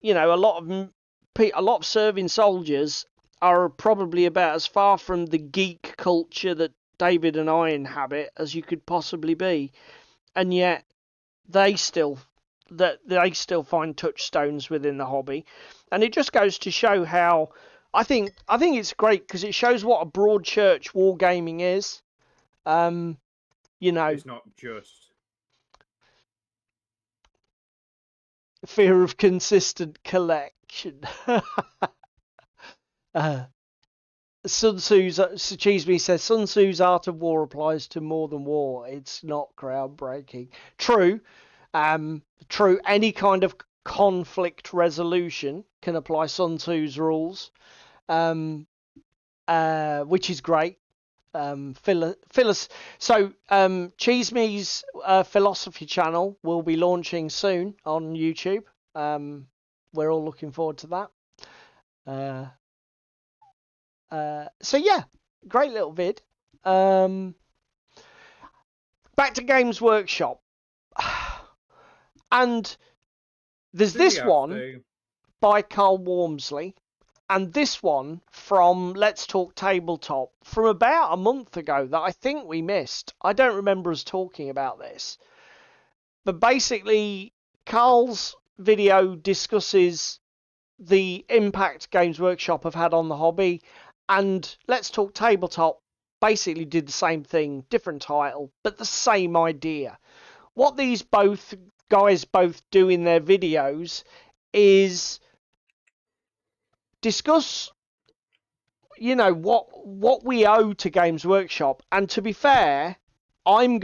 you know, a lot of serving soldiers are probably about as far from the geek culture that David and I inhabit as you could possibly be, and yet they still find touchstones within the hobby, and it just goes to show how I think it's great because it shows what a broad church wargaming is. You know, It's not just fear of consistent collection. Sun Tzu's says Sun Tzu's art of war applies to more than war. It's not groundbreaking. True. True. Any kind of conflict resolution can apply Sun Tzu's rules, which is great. Cheese Me's philosophy channel will be launching soon on YouTube. We're all looking forward to that. So yeah, great little vid. Back to Games Workshop, and there's this one by Carl Wormsley, and this one from Let's Talk Tabletop from about a month ago that I think we missed. I don't remember us talking about this, but basically Carl's video discusses the impact Games Workshop have had on the hobby, and Let's Talk Tabletop basically did the same thing, different title, but the same idea. What these guys both do in their videos is discuss, you know, what we owe to Games Workshop. And to be fair, I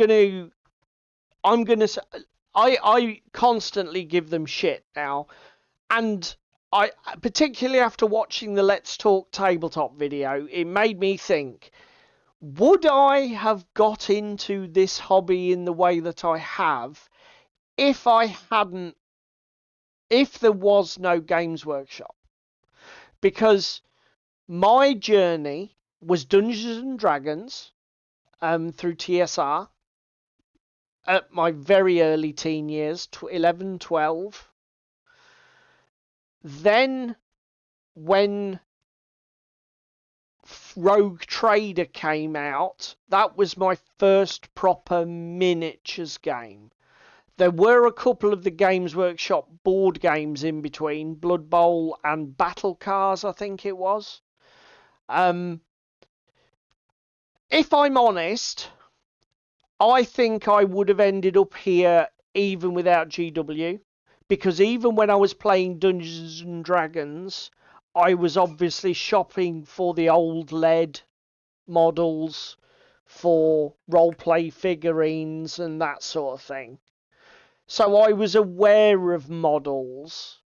constantly give them shit now, and I particularly after watching the Let's Talk Tabletop video, it made me think, would I have got into this hobby in the way that I have if there was no Games Workshop? Because my journey was Dungeons and Dragons through TSR at my very early teen years, 11, 12. Then when Rogue Trader came out, that was my first proper miniatures game. There were a couple of the Games Workshop board games in between, Blood Bowl and Battle Cars, I think it was. If I'm honest, I think I would have ended up here even without GW, because even when I was playing Dungeons and Dragons, I was obviously shopping for the old lead models for roleplay figurines and that sort of thing. So I was aware of models,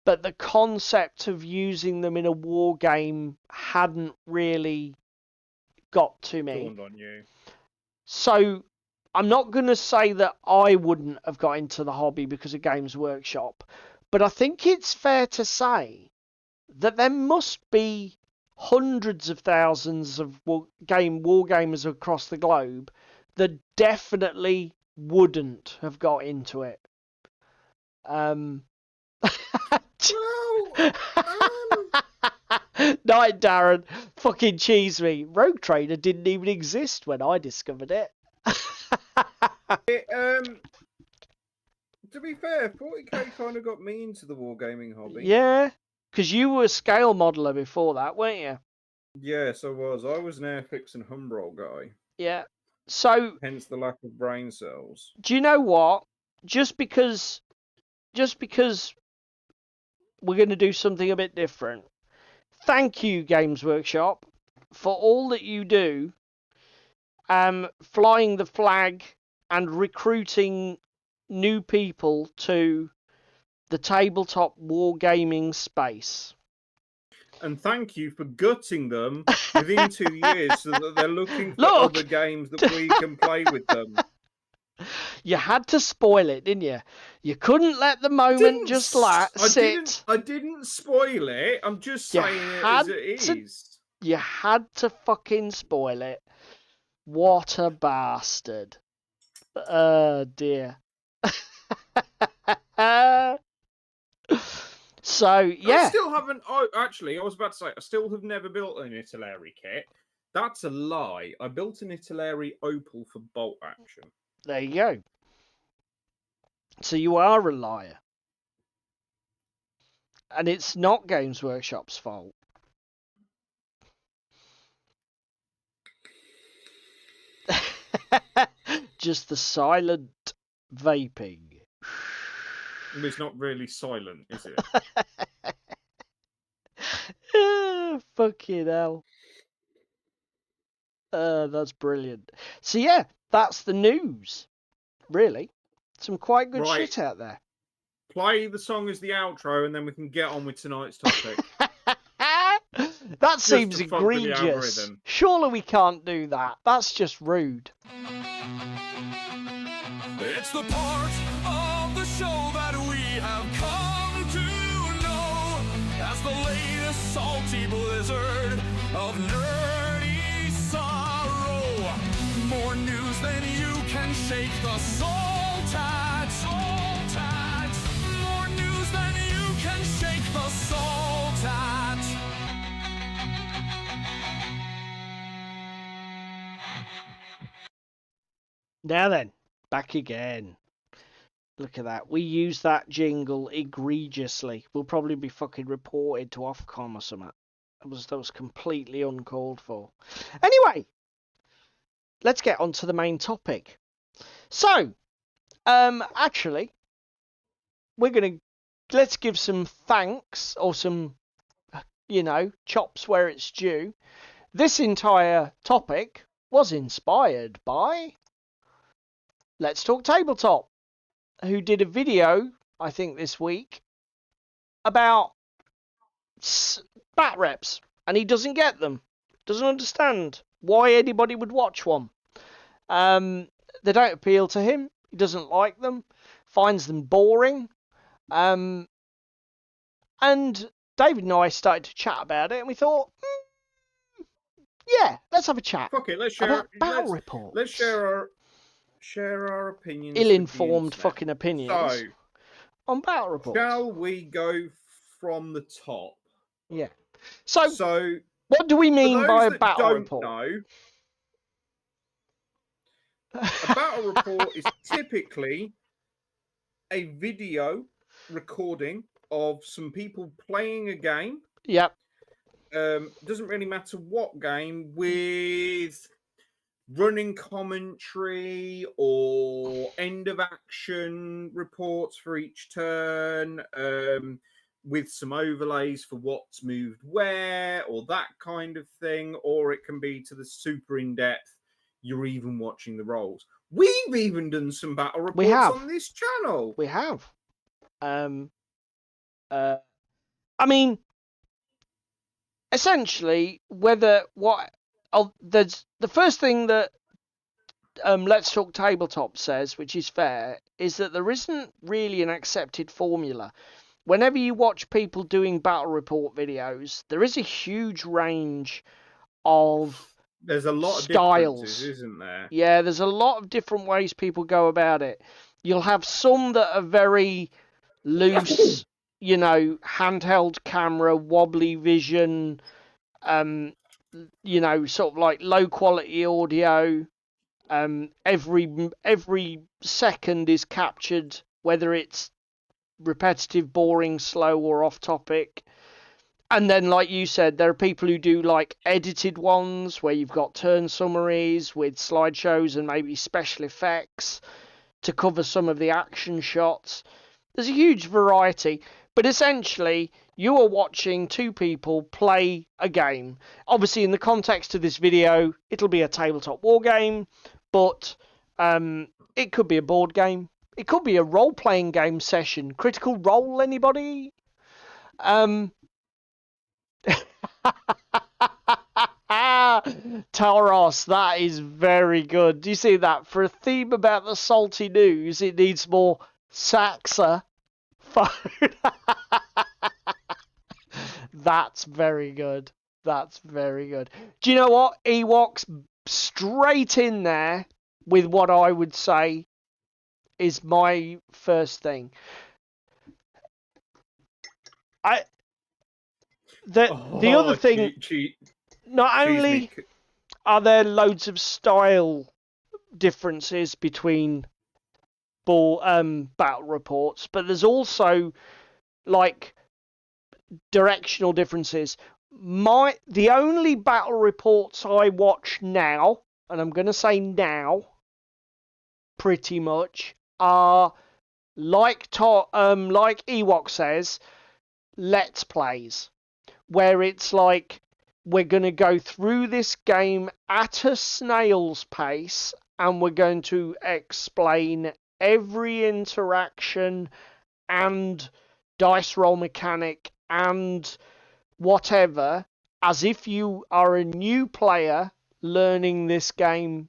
but the concept of using them in a war game hadn't really got to me. dawned on you. So I'm not going to say that I wouldn't have got into the hobby because of Games Workshop, but I think it's fair to say that there must be hundreds of thousands of war gamers across the globe that definitely wouldn't have got into it. Night, Darren. Fucking cheese me. Rogue Trader didn't even exist when I discovered it. To be fair, 40k kind of got me into the wargaming hobby. Yeah, Because you were a scale modeler before that, weren't you? Yes, I was. I was an Airfix and Humbrol guy. Yeah. So, Hence the lack of brain cells. do you know what? Just because we're going to do something a bit different. Thank you, Games Workshop, for all that you do, flying the flag and recruiting new people to the tabletop wargaming space. And thank you for gutting them within 2 years so that they're looking for Look! other games that we can play with them. You had to spoil it, didn't you? You couldn't let the moment sit. I didn't spoil it. I'm just You saying it had as it to- is. You had to fucking spoil it. What a bastard. Oh, dear. So, yeah. I still haven't. Oh, actually, I was about to say, I still have never built an Italeri kit. That's a lie. I built an Italeri Opal for bolt action. There you go. So you are a liar. And it's not Games Workshop's fault. Just the silent vaping. It's not really silent, is it? Fucking hell. That's brilliant. So yeah, that's the news. Really. Some quite good Right. shit out there. Play the song as the outro and then we can get on with tonight's topic. That seems to fuck with the egregious. algorithm. Surely we can't do that. That's just rude. It's the part of the show that we have come to know as the latest salty blizzard of nerdy sorrow. More news than you can shake the salt at. More news than you can shake the salt at. Now then, back again. Look at that. We use that jingle egregiously. We'll probably be fucking reported to Ofcom or something. That was completely uncalled for. Anyway, let's get on to the main topic. So, actually, let's give some thanks or some, chops where it's due. This entire topic was inspired by Let's Talk Tabletop, who did a video, I think this week, about bat reps, and he doesn't get them, doesn't understand why anybody would watch one. They don't appeal to him, he doesn't like them, finds them boring, and David and I started to chat about it, and we thought, yeah, let's have a chat. Fuck it, let's share about battle reports. Let's share our opinions. Ill-informed fucking opinions So, on battle reports. shall we go from the top? Yeah. So So, what do we mean for by those a that battle don't report? know, a battle report is typically a video recording of some people playing a game. Yep. Doesn't really matter what game, with running commentary or end of action reports for each turn, with some overlays for what's moved where or that kind of thing, or it can be to the super in-depth, you're even watching the rolls. We've even done some battle reports on this channel. We have. I mean, essentially, there's the first thing that Let's Talk Tabletop says, which is fair, is that there isn't really an accepted formula. Whenever you watch people doing battle report videos, there is a huge range of There's a lot styles, of differences, isn't there? Yeah, there's a lot of different ways people go about it. You'll have some that are very loose, handheld camera, wobbly vision, sort of like low quality audio. Every second is captured, whether it's repetitive, boring, slow, or off topic. And then, like you said, there are people who do like edited ones where you've got turn summaries with slideshows and maybe special effects to cover some of the action shots. There's a huge variety, but essentially you are watching two people play a game. Obviously, in the context of this video, it'll be a tabletop war game, but it could be a board game. It could be a role-playing game session. Critical Role, anybody? Taros, that is very good. Do you see that? For a theme about the salty news, it needs more saxophone. That's very good. That's very good. Do you know what? Ewoks straight in there with what I would say is my first thing. The other thing, not only are there loads of style differences between battle reports, but there's also like directional differences. The only battle reports I watch now, and I'm going to say now, pretty much, are like Ewok says, let's plays, where it's like we're going to go through this game at a snail's pace and we're going to explain every interaction and dice roll mechanic and whatever as if you are a new player learning this game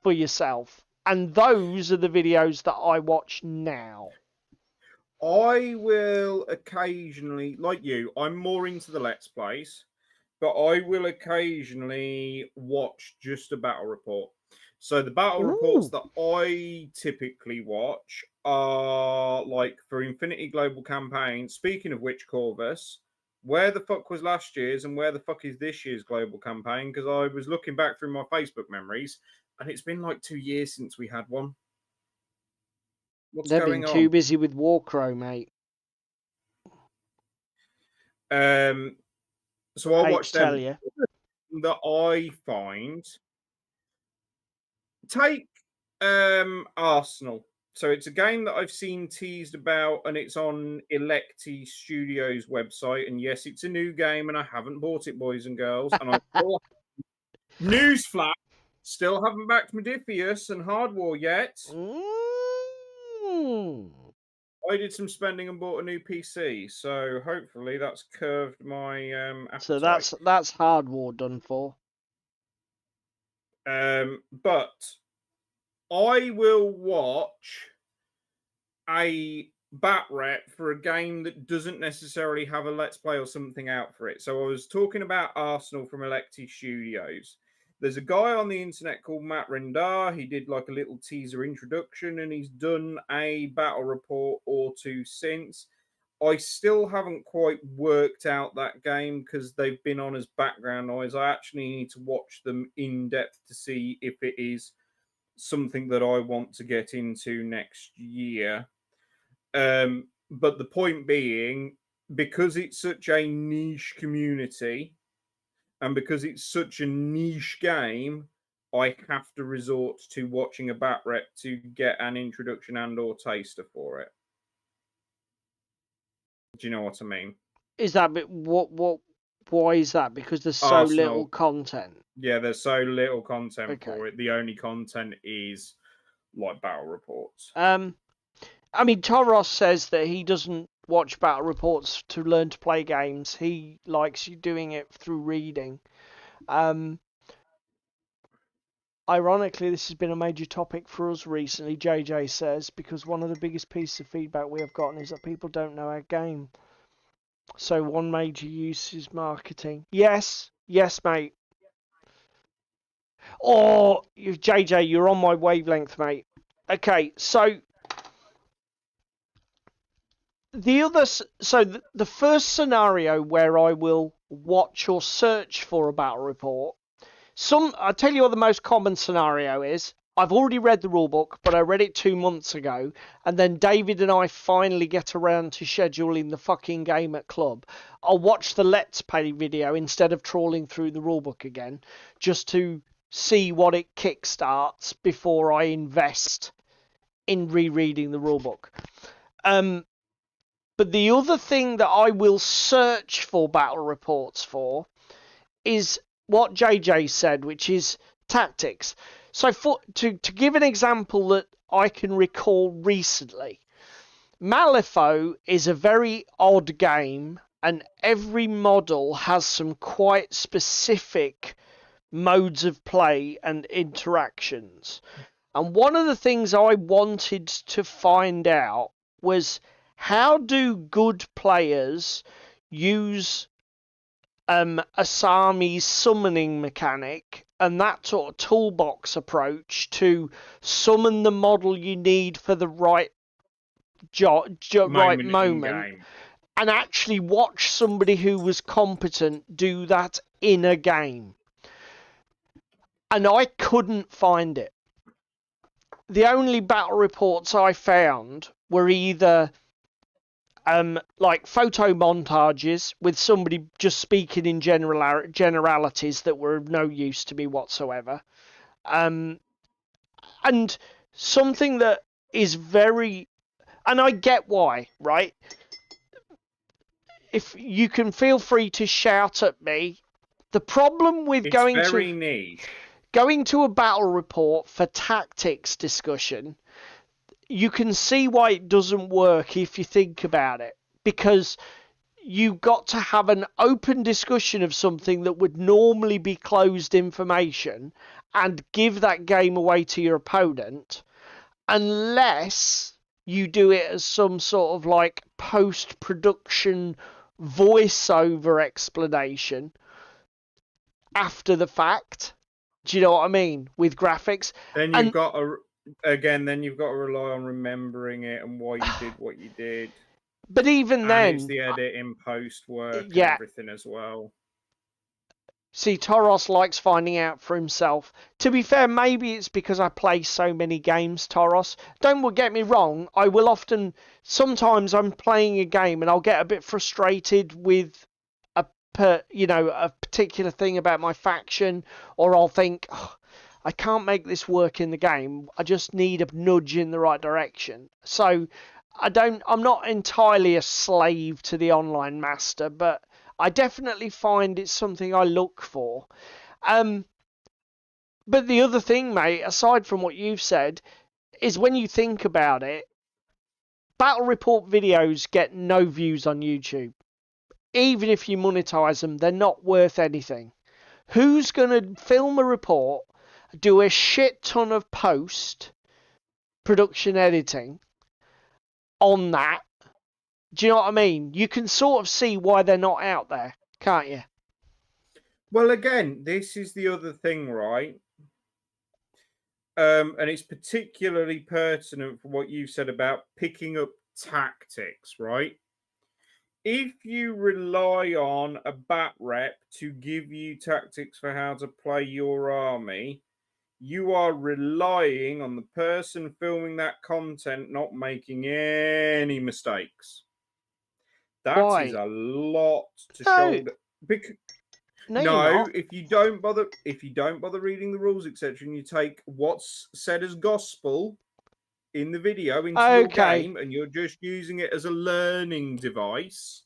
for yourself. And those are the videos that I watch now. I will occasionally, like you, I'm more into the Let's Plays, but I will occasionally watch just a battle report. So the battle reports that I typically watch are like for Infinity Global Campaign. Speaking of which, Corvus, where the fuck was last year's and where the fuck is this year's Global Campaign? Because I was looking back through my Facebook memories and it's been like 2 years since we had one. They've been too busy with Warcrow, mate. So I watched them. You. That I find. Take Arsenal. So it's a game that I've seen teased about, and it's on Electi Studios website. And yes, it's a new game, and I haven't bought it, boys and girls. And I still newsflash, still haven't backed Modiphius and Hard War yet. I did some spending and bought a new PC, so hopefully that's curved my appetite. So that's Hard War done for. But I will watch a bat rep for a game that doesn't necessarily have a Let's Play or something out for it. So I was talking about Arsenal from Electi Studios. There's a guy on the internet called Matt Rendar. He did like a little teaser introduction and he's done a battle report or two since. I still haven't quite worked out that game because they've been on as background noise. I actually need to watch them in depth to see if it is something that I want to get into next year. But the point being, because it's such a niche community, and because it's such a niche game, I have to resort to watching a bat rep to get an introduction and or taster for it. Do you know what I mean? Is that why is that? Because there's so little content. Yeah, there's so little content for it. The only content is like battle reports. I mean, Toros says that he doesn't watch battle reports to learn to play games. He likes doing it through reading. Ironically, this has been a major topic for us recently, JJ says, because one of the biggest pieces of feedback we have gotten is that people don't know our game. So one major use is marketing. Yes, mate. Oh, JJ, you're on my wavelength, mate. Okay, so the first scenario where I will watch or search for a battle report, I'll tell you what the most common scenario is. I've already read the rulebook, but I read it 2 months ago, and then David and I finally get around to scheduling the fucking game at club. I'll watch the Let's Play video instead of trawling through the rulebook again, just to see what it kickstarts before I invest in rereading the rulebook. But the other thing that I will search for battle reports for is what JJ said, which is tactics. So to give an example that I can recall recently, Malifaux is a very odd game, and every model has some quite specific modes of play and interactions. And one of the things I wanted to find out was, how do good players use Asami's summoning mechanic and that sort of toolbox approach to summon the model you need for the right right moment, and actually watch somebody who was competent do that in a game. And I couldn't find it. The only battle reports I found were either like photo montages with somebody just speaking in generalities that were of no use to me whatsoever, and something that is very, and I get why, right? If you can feel free to shout at me. The problem with going to a battle report for tactics discussion, you can see why it doesn't work if you think about it, because you've got to have an open discussion of something that would normally be closed information and give that game away to your opponent, unless you do it as some sort of like post-production voiceover explanation after the fact. Do you know what I mean? With graphics. Then you've got to rely on remembering it and why you did what you did. But even then, it's the edit in post work and everything as well. See, Toros likes finding out for himself. To be fair, maybe it's because I play so many games, Toros. Don't get me wrong, I will often, sometimes I'm playing a game and I'll get a bit frustrated with a particular thing about my faction, or I'll think, oh, I can't make this work in the game. I just need a nudge in the right direction. So I'm not entirely a slave to the online master, but I definitely find it's something I look for. But the other thing, mate, aside from what you've said, is when you think about it, battle report videos get no views on YouTube. Even if you monetize them, they're not worth anything. Who's going to film a report, do a shit ton of post-production editing on that? Do you know what I mean? You can sort of see why they're not out there, can't you? Well, again, this is the other thing, right? And it's particularly pertinent for what you said about picking up tactics, right? If you rely on a bat rep to give you tactics for how to play your army, you are relying on the person filming that content not making any mistakes. That is a lot to shoulder. If you don't bother reading the rules, etc., and you take what's said as gospel in the video into your game, and you're just using it as a learning device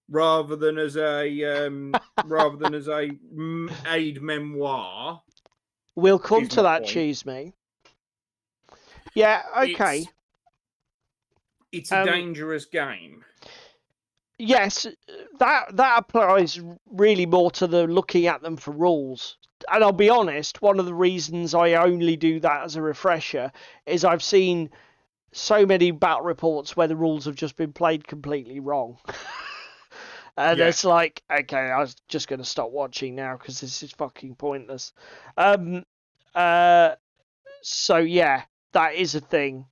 rather than as a aid memoir. We'll come to that, cheese me. Yeah, okay. It's a dangerous game. Yes, that applies really more to the looking at them for rules. And I'll be honest, one of the reasons I only do that as a refresher is I've seen so many battle reports where the rules have just been played completely wrong. And it's like, okay, I was just going to stop watching now because this is fucking pointless. So yeah, that is a thing.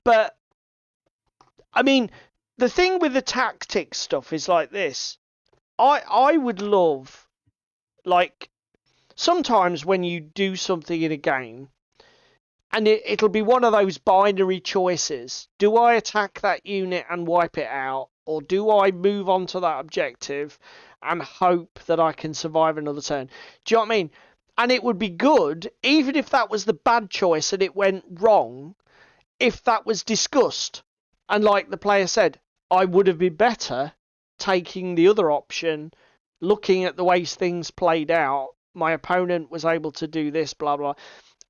But I mean, the thing with the tactics stuff is like this. I would love like, sometimes when you do something in a game, and it'll be one of those binary choices. Do I attack that unit and wipe it out? Or do I move on to that objective and hope that I can survive another turn? Do you know what I mean? And it would be good, even if that was the bad choice and it went wrong, if that was discussed. And like the player said, I would have been better taking the other option, looking at the way things played out. My opponent was able to do this, blah, blah.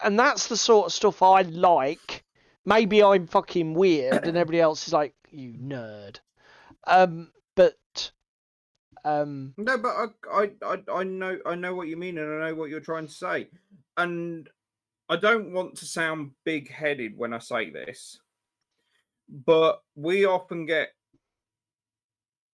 And that's the sort of stuff I like. Maybe I'm fucking weird and everybody else is like, you nerd. But No, but I know what you mean, and I know what you're trying to say, and I don't want to sound big-headed when I say this, but we often get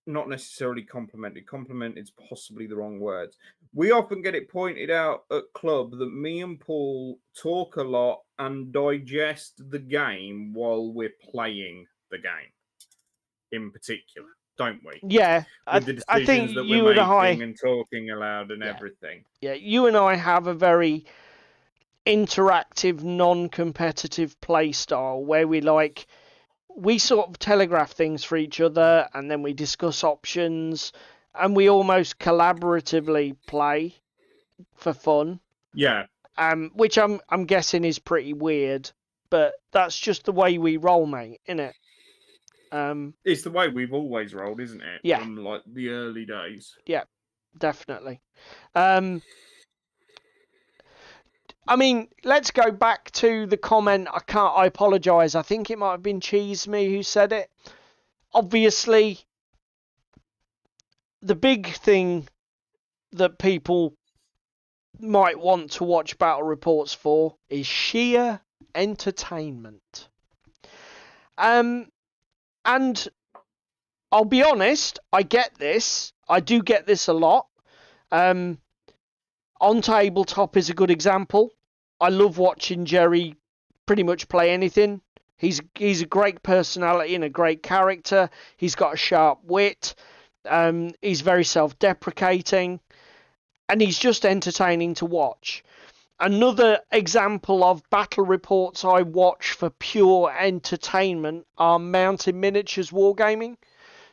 not necessarily complimented. Compliment is possibly the wrong word. We often get it pointed out at club that me and Paul talk a lot and digest the game while we're playing the game, in particular, don't we? yeah, With the I think decisions that you we're and I, making and talking aloud and Yeah. everything. yeah, you and I have a very interactive, non-competitive play style where we sort of telegraph things for each other and then we discuss options and we almost collaboratively play for fun. Yeah, Which I'm guessing is pretty weird, but that's just the way we roll, mate, innit? it's the way we've always rolled, isn't it? Yeah. From like the early days. Yeah, definitely. I mean, let's go back to the comment. I apologise. I think it might have been Cheese Me who said it. Obviously, the big thing that people might want to watch battle reports for is sheer entertainment. And I'll be honest, I get this. I do get this a lot. On Tabletop is a good example. I love watching Jerry pretty much play anything. He's a great personality and a great character. He's got a sharp wit. He's very self-deprecating. And he's just entertaining to watch. Another example of battle reports I watch for pure entertainment are Mountain Miniatures Wargaming.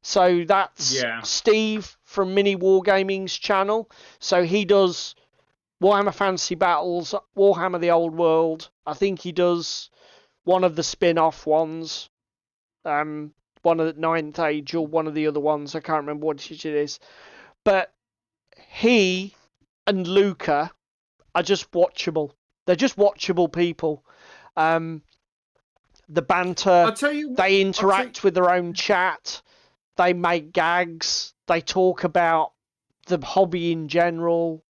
So that's Steve from Mini Wargaming's channel. So he does Warhammer Fantasy Battles, Warhammer the Old World. I think he does one of the spin-off ones. One of the Ninth Age or one of the other ones. I can't remember what it is. But he and Luca are just watchable. They're just watchable people. The banter, they interact with their own chat. They make gags. They talk about the hobby in general.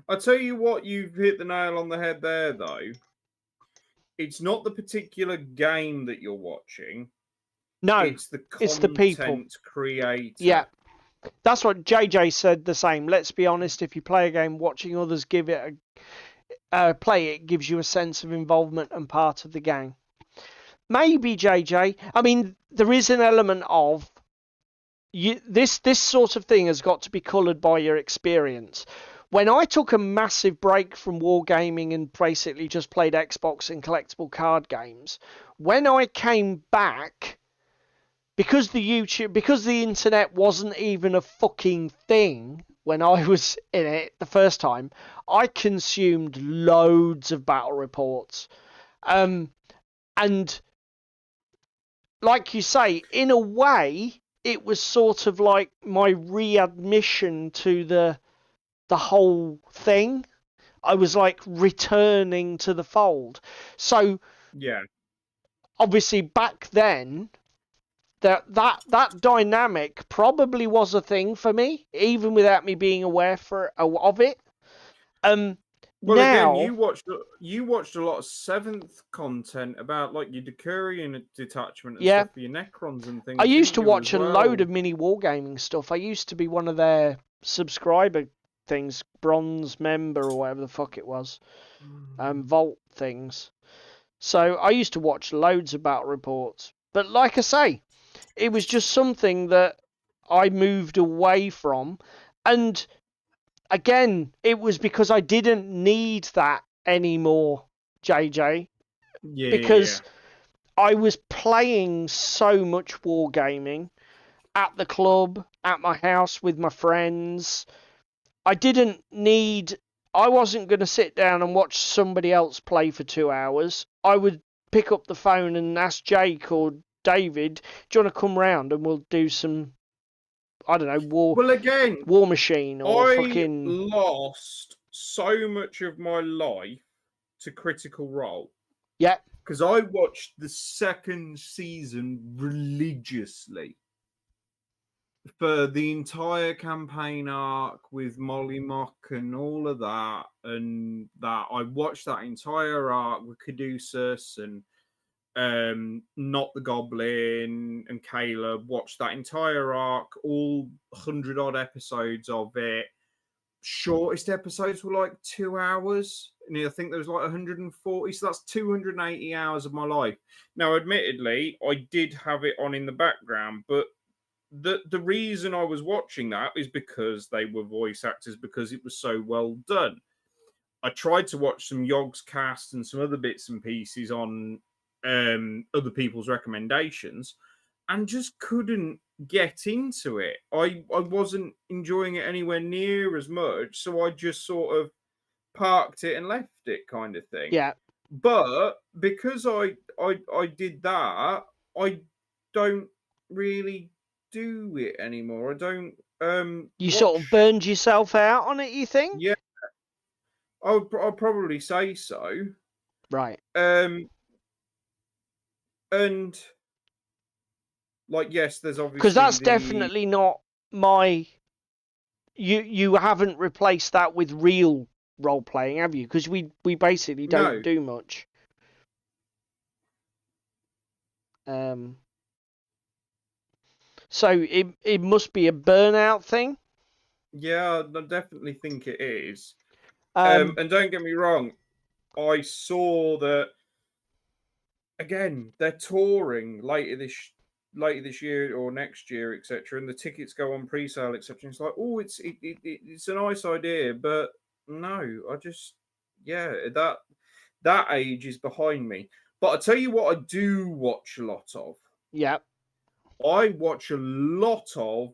I'll tell you what, you've hit the nail on the head there, though. It's not the particular game that you're watching. No, it's the people creator. Yeah, that's what JJ said the same. Let's be honest, if you play a game, watching others give it play it gives you a sense of involvement and part of the game. Maybe, JJ, I mean, there is an element of this sort of thing has got to be coloured by your experience. When I took a massive break from wargaming and basically just played Xbox and collectible card games, when I came back, because the internet wasn't even a fucking thing when I was in it the first time, I consumed loads of battle reports. And like you say, in a way, it was sort of like my readmission to the whole thing. I was like returning to the fold. So yeah, obviously back then, that dynamic probably was a thing for me, even without me being aware of it. Well, now, again, you watched a lot of Seventh content about like your Decurion detachment and stuff for your Necrons and things. I used to watch a load of mini wargaming stuff. I used to be one of their subscriber things, bronze member or whatever the fuck it was, vault things. So I used to watch loads of battle reports. But like I say, it was just something that I moved away from. And again, it was because I didn't need that anymore, JJ, Yeah. because I was playing so much wargaming at the club, at my house with my friends. I wasn't going to sit down and watch somebody else play for 2 hours. I would pick up the phone and ask Jake or David, do you want to come round and we'll do some, I don't know, Well, again, War Machine or I fucking... lost so much of my life to Critical Role. Yeah. Because I watched the second season religiously for the entire campaign arc with Molly Mock and all of that. And that I watched that entire arc with Caduceus and Not the Goblin and Caleb. Watched that entire arc, all 100 odd episodes of it. Shortest episodes were like 2 hours. And I think there was like 140. So that's 280 hours of my life. Now, admittedly, I did have it on in the background, but the reason I was watching that is because they were voice actors, because it was so well done. I tried to watch some Yogg's cast and some other bits and pieces on other people's recommendations and just couldn't get into it. I wasn't enjoying it anywhere near as much, so I just sort of parked it and left it, kind of thing. Yeah. But because I did that, I don't really do it anymore. I don't You sort of burned yourself out on it, you think? Yeah. I'll probably say so. Right. And like, yes, there's obviously Because that's definitely not my... You haven't replaced that with real role playing, have you? Because we basically don't do much. So it must be a burnout thing. Yeah, I definitely think it is. And don't get me wrong, I saw that again. They're touring later this year or next year, etc. And the tickets go on pre-sale, etc. It's like, oh, it's a nice idea, but no, I just that age is behind me. But I tell you what, I do watch a lot of. Yeah. I watch a lot of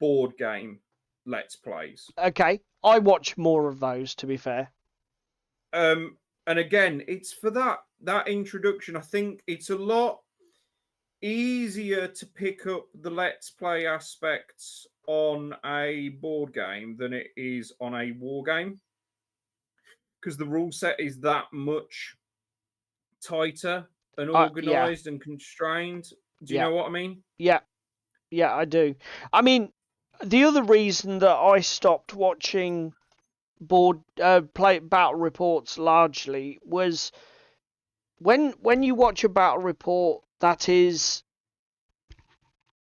board game Let's Plays. Okay, I watch more of those, to be fair. And again, it's for that introduction. I think it's a lot easier to pick up the Let's Play aspects on a board game than it is on a war game, because the rule set is that much tighter and organized and constrained. Do you know what I mean? Yeah, I do. I mean, the other reason that I stopped watching play battle reports largely was when you watch a battle report that is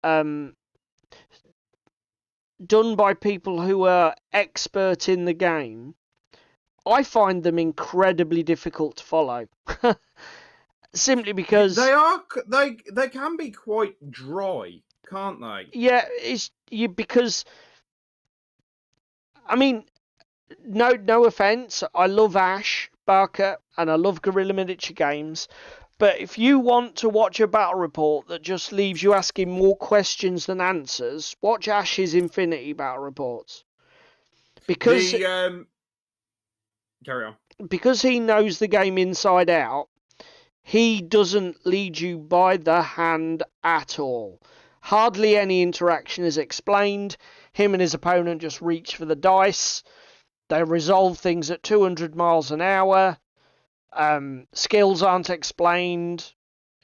done by people who are expert in the game, I find them incredibly difficult to follow. Simply because they can be quite dry, can't they? Yeah, because I mean, no offense, I love Ash Barker and I love Guerrilla Miniature Games, but if you want to watch a battle report that just leaves you asking more questions than answers, watch Ash's Infinity battle reports. Because carry on. Because he knows the game inside out, he doesn't lead you by the hand at all. Hardly any interaction is explained. Him and his opponent just reach for the dice. They resolve things at 200 miles an hour. Skills aren't explained.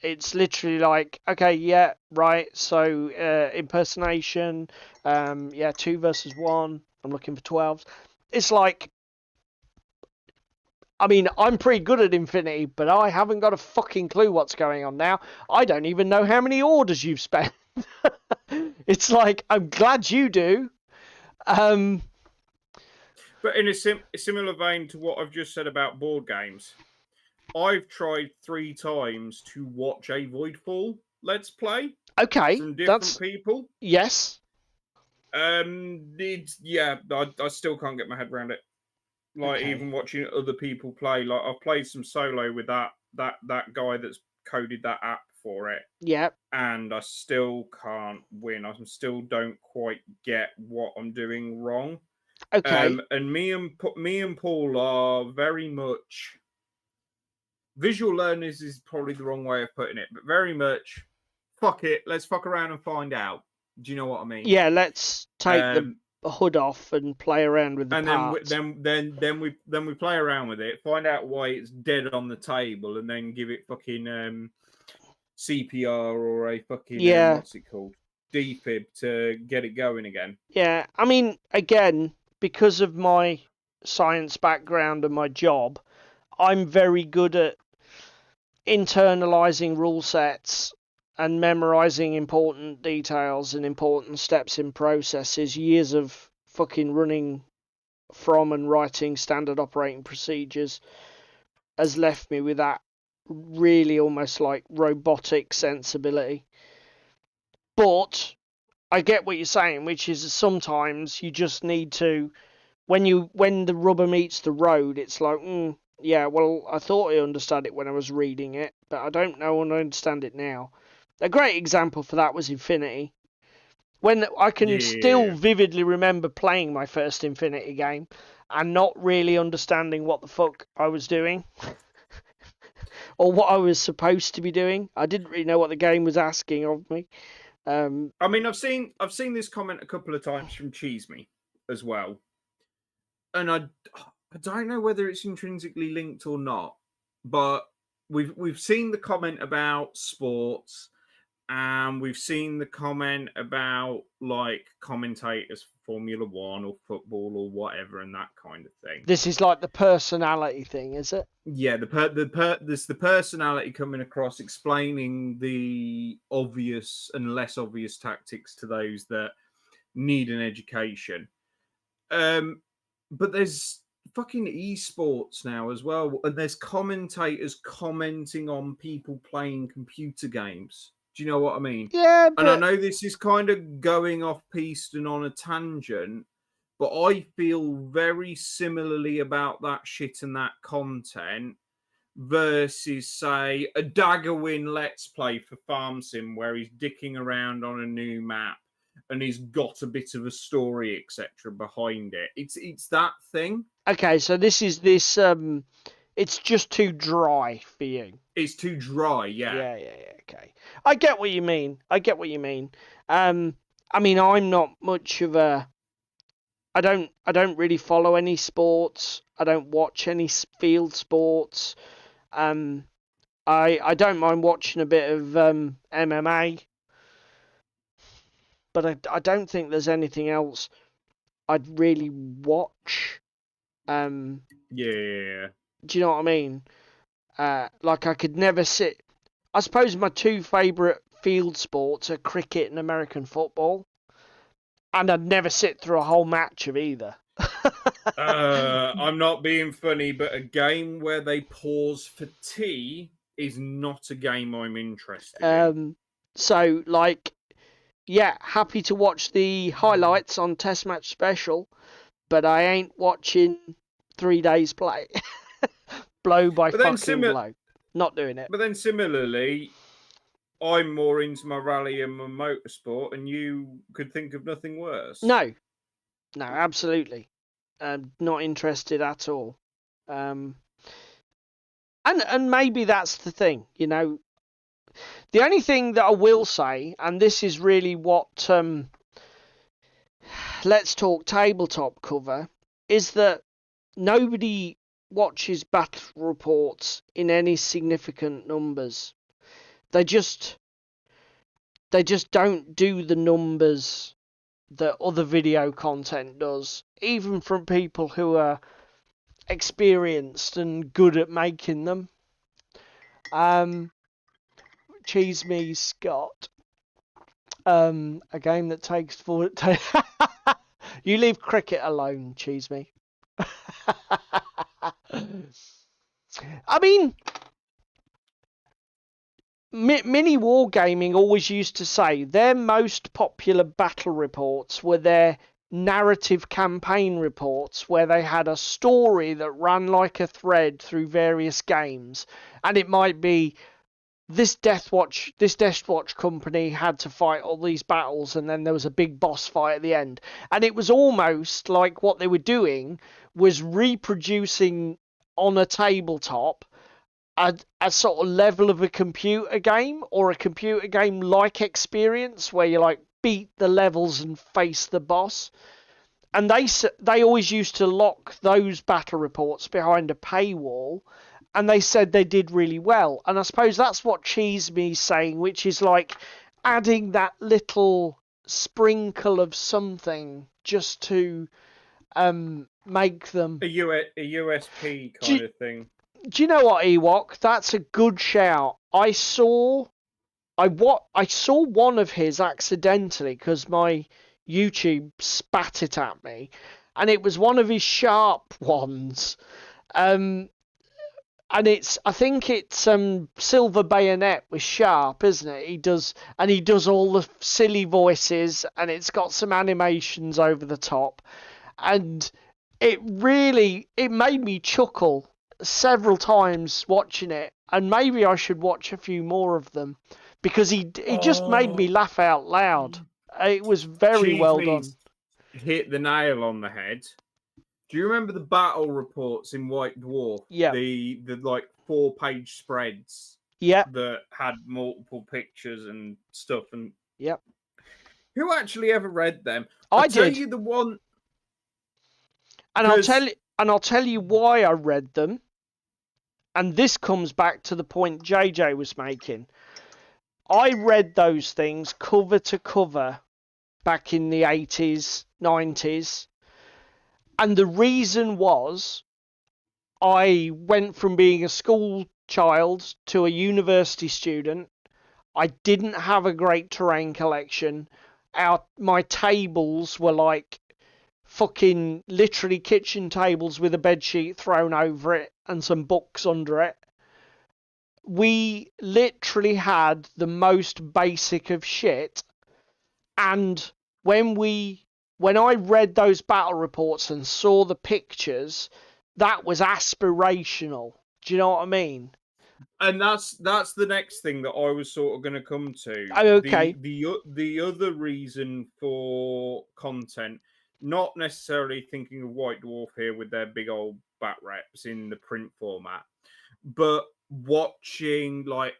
It's literally like, okay, yeah, right. So impersonation, 2 versus 1. I'm looking for 12s. It's like, I mean, I'm pretty good at Infinity, but I haven't got a fucking clue what's going on now. I don't even know how many orders you've spent. It's like, I'm glad you do. But in a similar vein to what I've just said about board games, I've tried 3 times to watch a Voidfall Let's Play. Okay. From different people. Yes. I still can't get my head around it. Like Okay. even watching other people play, like I've played some solo with that guy that's coded that app for it, Yeah. and I still can't win. I still don't quite get what I'm doing wrong. Okay. And me and Paul are very much visual learners is probably the wrong way of putting it, but very much fuck it, let's fuck around and find out. Do you know what I mean? Yeah. Let's take the Um, hood off and play around with the and parts. then we play around with it, find out why it's dead on the table, and then give it fucking CPR or a fucking Yeah. what's it called, defib to get it going again. Yeah. I mean, again, because of my science background and my job, I'm very good at internalizing rule sets and memorizing important details and important steps in processes. Years of fucking running from and writing standard operating procedures has left me with that really almost like robotic sensibility. But I get what you're saying, which is sometimes you just need to, when the rubber meets the road, it's like, yeah, well, I thought I understood it when I was reading it, but I don't know and I understand it now. A great example for that was Infinity. When I can still Yeah. vividly remember playing my first Infinity game and not really understanding what the fuck I was doing or what I was supposed to be doing. I didn't really know what the game was asking of me. I mean, I've seen this comment a couple of times from Cheese Me as well, and I don't know whether it's intrinsically linked or not, but we've seen the comment about sports, and we've seen the comment about like commentators for Formula One or football or whatever and that kind of thing. This is like the personality thing, is it? Yeah, there's the personality coming across, explaining the obvious and less obvious tactics to those that need an education. But there's fucking esports now as well, and there's commentators commenting on people playing computer games. Do you know what I mean? Yeah, And I but know this is kind of going off piste and on a tangent, but I feel very similarly about that shit and that content versus, say, a Daggerwin Let's Play for Farm Sim where he's dicking around on a new map and he's got a bit of a story, etc., behind it. It's that thing. okay, so this it's just too dry for you. It's too dry, Yeah, okay. I get what you mean. I mean, I'm not much of a. I don't really follow any sports. I don't watch any field sports. I don't mind watching a bit of MMA, but I don't think there's anything else I'd really watch. Yeah. Do you know what I mean? Like I could never sit. I suppose my two favourite field sports are cricket and American football, and I'd never sit through a whole match of either. I'm not being funny, but a game where they pause for tea is not a game I'm interested in. So like, yeah, happy to watch the highlights on Test Match Special, but I ain't watching 3 days play. Blow by fucking blow. Not doing it. But then similarly, I'm more into my rally and my motorsport, and you could think of nothing worse. No, absolutely. Not interested at all. And maybe that's the thing, you know. The only thing that I will say, and this is really what Let's Talk Tabletop cover, is that nobody watches battle reports in any significant numbers. They just don't do the numbers that other video content does, even from people who are experienced and good at making them. Cheese Me Scott. A game that takes forward. You leave cricket alone, Cheese Me. I mean, Mini Wargaming always used to say their most popular battle reports were their narrative campaign reports, where they had a story that ran like a thread through various games, and it might be this Death Watch company had to fight all these battles, and then there was a big boss fight at the end, and it was almost like what they were doing was reproducing on a tabletop a sort of level of a computer game, or a computer game like experience where you like beat the levels and face the boss. And they always used to lock those battle reports behind a paywall, and they said they did really well. And I suppose that's what Cheese Me's saying, which is like adding that little sprinkle of something just to make them a USP kind of thing. Do you know what, Ewok? That's a good shout. I saw one of his accidentally because my YouTube spat it at me, and it was one of his sharp ones. And I think it's Silver Bayonet with Sharp, isn't it? He does all the silly voices, and it's got some animations over the top, and it made me chuckle several times watching it, and maybe I should watch a few more of them, because he just made me laugh out loud. It was very well done. Hit the nail on the head. Do you remember the battle reports in White Dwarf? Yeah. The like 4-page spreads. Yeah. That had multiple pictures and stuff. And yep. Who actually ever read them? I did. I'll tell you the one. And I'll tell you why I read them. And this comes back to the point JJ was making. I read those things cover to cover back in the 80s, 90s. And the reason was I went from being a school child to a university student. I didn't have a great terrain collection. My tables were like fucking literally kitchen tables with a bedsheet thrown over it and some books under it. We literally had the most basic of shit, and when I read those battle reports and saw the pictures, that was aspirational. Do you know what I mean? And that's the next thing that I was sort of going to come to. Oh, okay. The other reason for content, not necessarily thinking of White Dwarf here with their big old bat reps in the print format, but watching like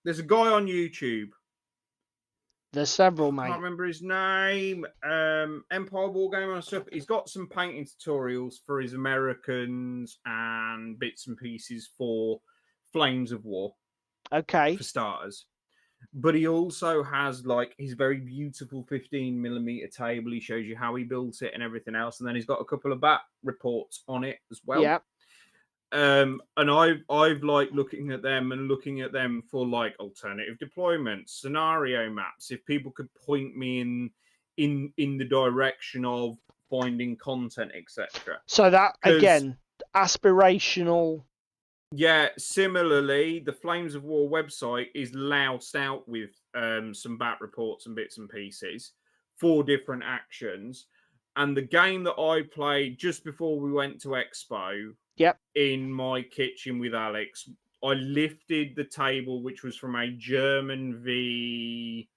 there's a guy on YouTube. There's several, mate. I can't remember his name. Empire Wargamer and stuff. He's got some painting tutorials for his Americans and bits and pieces for Flames of War. Okay. For starters. But he also has like his very beautiful 15mm table. He shows you how he built it and everything else. And then he's got a couple of bat reports on it as well. Yeah. And I've like looking at them for like alternative deployments, scenario maps. If people could point me in the direction of finding content, etc. So that again, aspirational. Yeah. Similarly, the Flames of War website is loused out with some bat reports and bits and pieces for different actions. And the game that I played just before we went to Expo. Yep. In my kitchen with Alex, I lifted the table, which was from a German v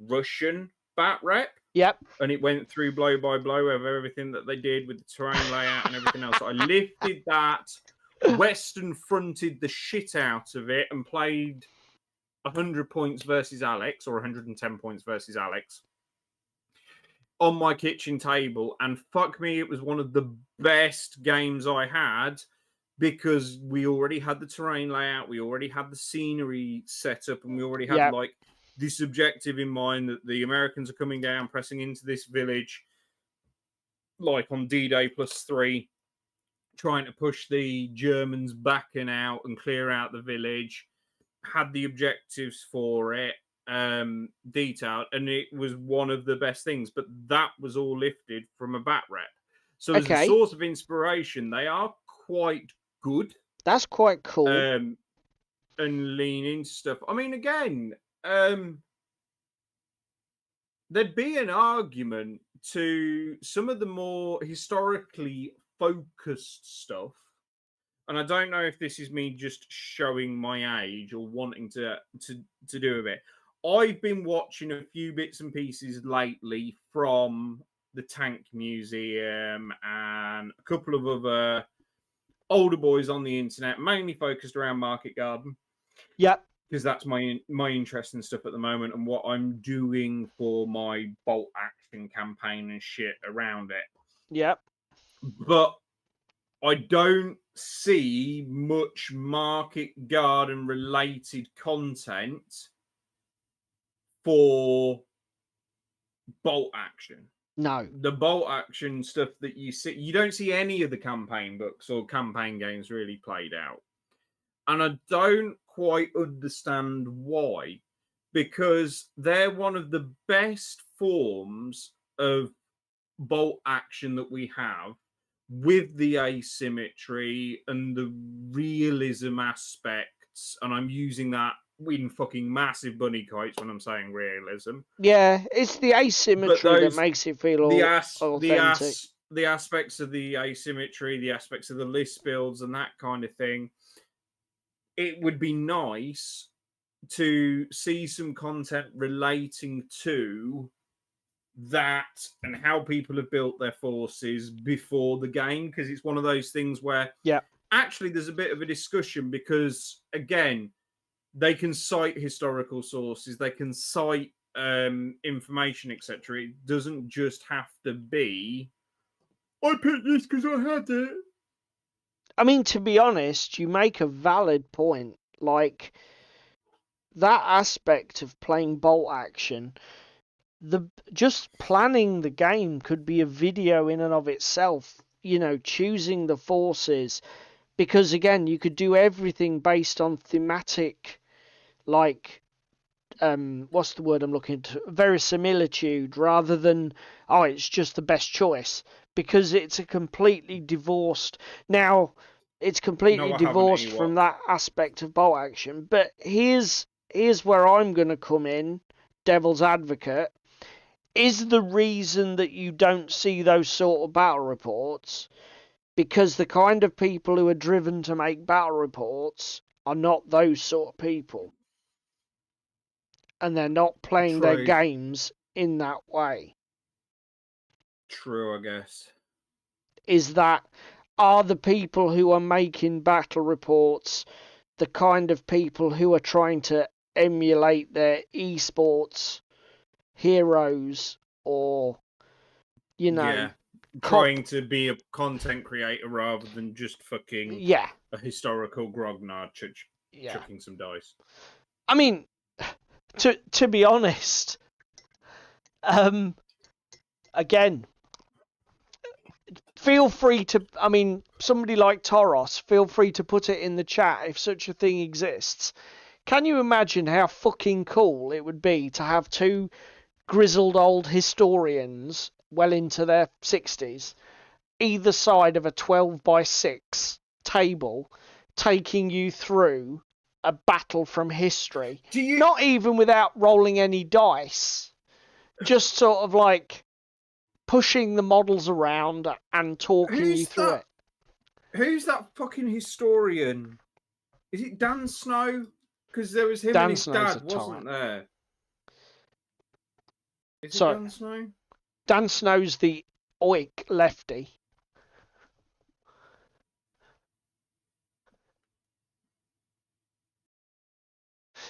Russian bat rep. Yep. And it went through blow by blow of everything that they did with the terrain layout and everything else. I lifted that, Western fronted the shit out of it, and played 100 points versus Alex, or 110 points versus Alex, on my kitchen table, and fuck me, it was one of the best games I had, because we already had the terrain layout, we already had the scenery set up, and we already had like this objective in mind that the Americans are coming down, pressing into this village, like on D-Day +3, trying to push the Germans back and out and clear out the village. Had the objectives for it. Detailed, and it was one of the best things, but that was all lifted from a bat rep. So as a source of inspiration, they are quite good. That's quite cool. and lean into stuff. I mean, again, there'd be an argument to some of the more historically focused stuff. And I don't know if this is me just showing my age or wanting to do a bit. I've been watching a few bits and pieces lately from the Tank Museum and a couple of other older boys on the internet, mainly focused around Market Garden. Yep. Because that's my interest in stuff at the moment and what I'm doing for my bolt action campaign and shit around it. Yep. But I don't see much Market Garden related content for bolt action. No. The bolt action stuff that you see, you don't see any of the campaign books or campaign games really played out. And I don't quite understand why, because they're one of the best forms of bolt action that we have, with the asymmetry and the realism aspects. And I'm using that in fucking massive bunny kites when I'm saying realism. Yeah, it's the asymmetry that makes it feel authentic. The aspects of the asymmetry, the aspects of the list builds and that kind of thing. It would be nice to see some content relating to that and how people have built their forces before the game, because it's one of those things where actually there's a bit of a discussion, because again, they can cite historical sources, they can cite information, etc. It doesn't just have to be, I picked this because I had it. I mean, to be honest, you make a valid point. Like, that aspect of playing bolt action, just planning the game could be a video in and of itself. You know, choosing the forces, because again, you could do everything based on thematic, like, what's the word I'm looking to? Verisimilitude, rather than, oh, it's just the best choice, because it's a completely divorced. Now, it's completely divorced from that aspect of bolt action. But here's where I'm going to come in, devil's advocate. Is the reason that you don't see those sort of battle reports because the kind of people who are driven to make battle reports are not those sort of people? And they're not playing their games in that way. True, I guess. Are the people who are making battle reports the kind of people who are trying to emulate their esports heroes, or, you know, trying to be a content creator rather than just fucking a historical grognard chucking some dice? I mean, to be honest, again, feel free to, I mean, somebody like Toros, feel free to put it in the chat if such a thing exists. Can you imagine how fucking cool it would be to have two grizzled old historians, well into their 60s, either side of a 12x6 table, taking you through a battle from history? Not even without rolling any dice, just sort of like pushing the models around and talking you through it. Who's that fucking historian? Is it Dan Snow? Because there was him and his dad, wasn't there? Is it Dan Snow? Dan Snow's the oik lefty.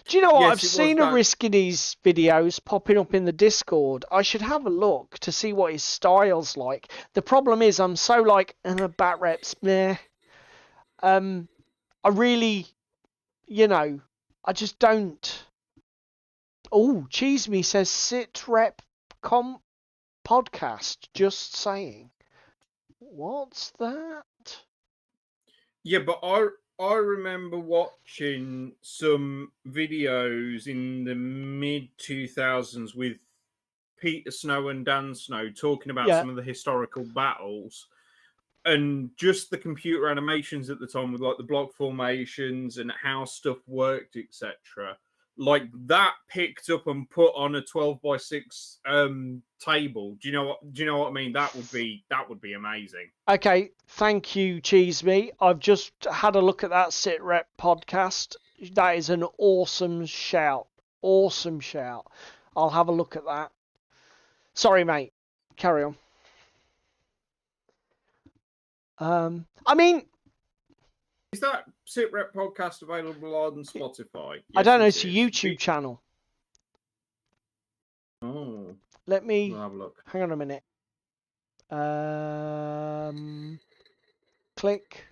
Do you know what? I've seen a Riskiny's videos popping up in the Discord. I should have a look to see what his style's like. The problem is I'm so like, bat reps, meh. I really, you know, I just don't. Oh, Cheese Me says sit rep podcast. Just saying. What's that? Yeah, but I remember watching some videos in the mid-2000s with Peter Snow and Dan Snow talking about some of the historical battles. and just the computer animations at the time with like the block formations and how stuff worked, etc. Like that picked up and put on a 12x6 table. Do you know what I mean? That would be amazing. Okay, thank you, Cheese Me. I've just had a look at that Sit Rep podcast. That is an awesome shout. Awesome shout. I'll have a look at that. Sorry, mate. Carry on. I mean, Is that Sit Rep podcast available on Spotify? Yes, I don't know. it It's a is. YouTube channel. Oh, Let me we'll have a look. hang on a minute. Click.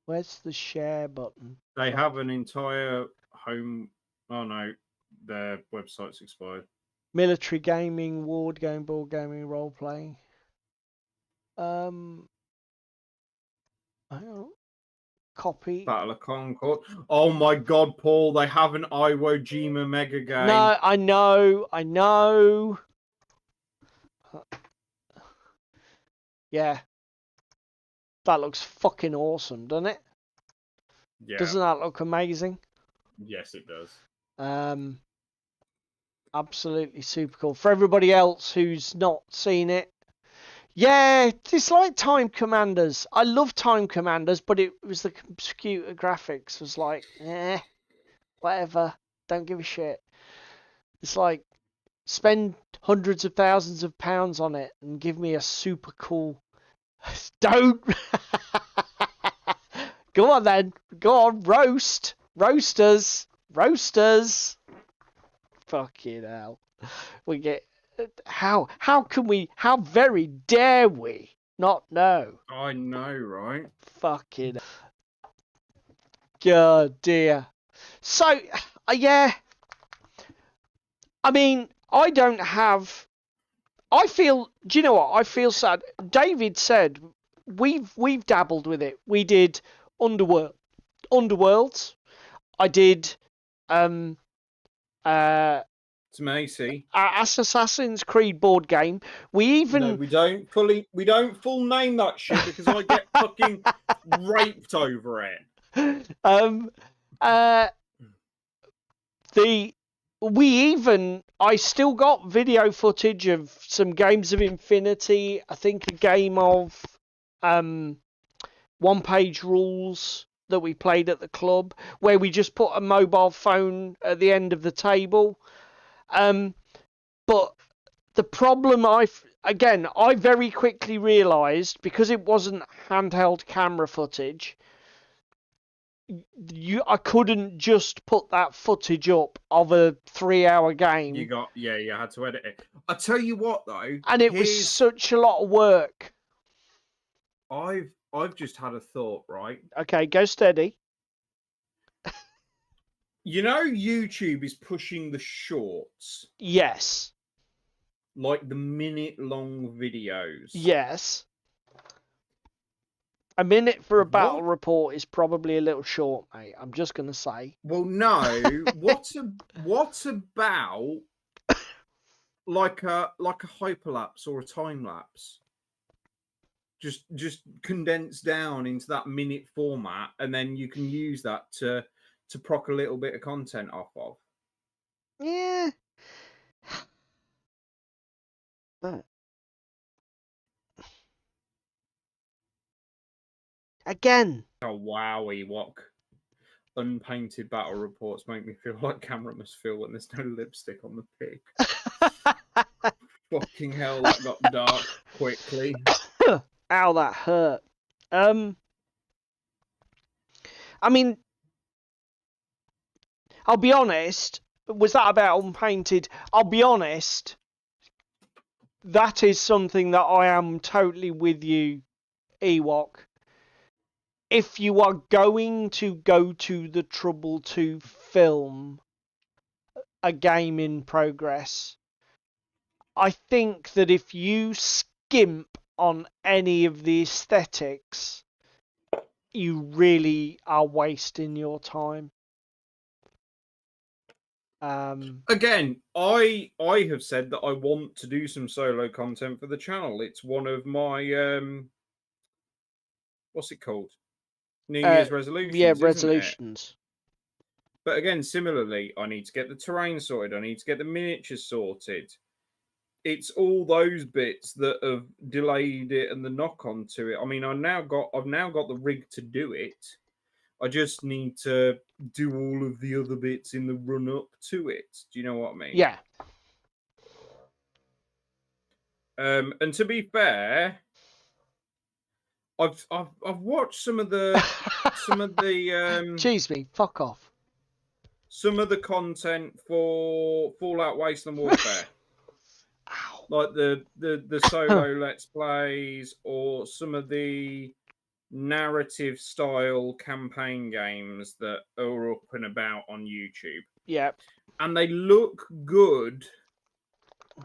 Where's the share button? They have an entire home. Oh no, their website's expired. Military gaming, ward game, board gaming, role playing. Hang on. Copy. Battle of Concord. Oh my god, Paul! They have an Iwo Jima mega game. No, I know. Yeah. That looks fucking awesome, doesn't it? Yeah. Doesn't that look amazing? Yes, it does. Absolutely super cool. For everybody else who's not seen it, yeah, it's like Time Commanders. I love Time Commanders, but it was the computer graphics was like, whatever. Don't give a shit. It's like, spend hundreds of thousands of pounds on it and give me a super cool... Don't! Go on then. Go on, roast. Roasters. Fucking hell. We get... How can we... How very dare we not know? I know, right? Fucking... God dear. So, yeah. I mean, I don't have... I feel... Do you know what? I feel sad. David said we've dabbled with it. We did Underworlds. I did... It's Macy. Assassin's Creed board game. We even... No, we don't full name that shit because I get fucking raped over it. I still got video footage of some games of Infinity. I think a game of One Page Rules that we played at the club, where we just put a mobile phone at the end of the table. But the problem I very quickly realised, because it wasn't handheld camera footage, I couldn't just put that footage up of a 3-hour game. You had to edit it. I tell you what though, and it was such a lot of work. I've just had a thought, right? Okay, go steady. You know, YouTube is pushing the shorts. Yes. Like the minute-long videos. Yes. A minute for a battle report is probably a little short, mate. I'm just going to say. Well, no. What about like a hyperlapse or a time lapse? Just condense down into that minute format, and then you can use that to proc a little bit of content off of. Yeah. But again. Oh wowie, what unpainted battle reports make me feel like camera must feel when there's no lipstick on the pig. Fucking hell, that got dark quickly. Ow, that hurt. I mean, I'll be honest. Was that about unpainted? I'll be honest. That is something that I am totally with you, Ewok. If you are going to go to the trouble to film a game in progress, I think that if you skimp on any of the aesthetics, you really are wasting your time. Again, I have said that I want to do some solo content for the channel. It's one of my what's it called? New Year's resolutions, isn't it? resolutions. But again, similarly, I need to get the terrain sorted. I need to get the miniatures sorted. It's all those bits that have delayed it and the knock on to it. I mean, I've now got the rig to do it. I just need to do all of the other bits in the run up to it. Do you know what I mean? Yeah. And to be fair, I've watched some of the Jeez me, fuck off. Some of the content for Fallout Wasteland Warfare. Ow. Like the solo let's plays or some of the narrative style campaign games that are up and about on YouTube. Yeah. And they look good,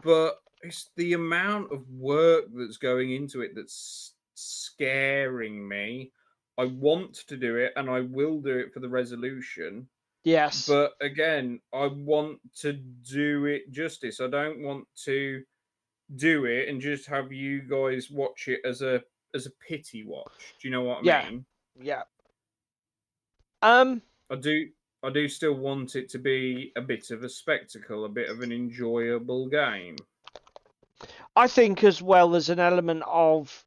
but it's the amount of work that's going into it that's scaring me. I want to do it and I will do it for the resolution. Yes. But again, I want to do it justice. I don't want to do it and just have you guys watch it as a pity watch. Do you know what I mean? Yeah. I do still want it to be a bit of a spectacle, a bit of an enjoyable game. I think as well as an element of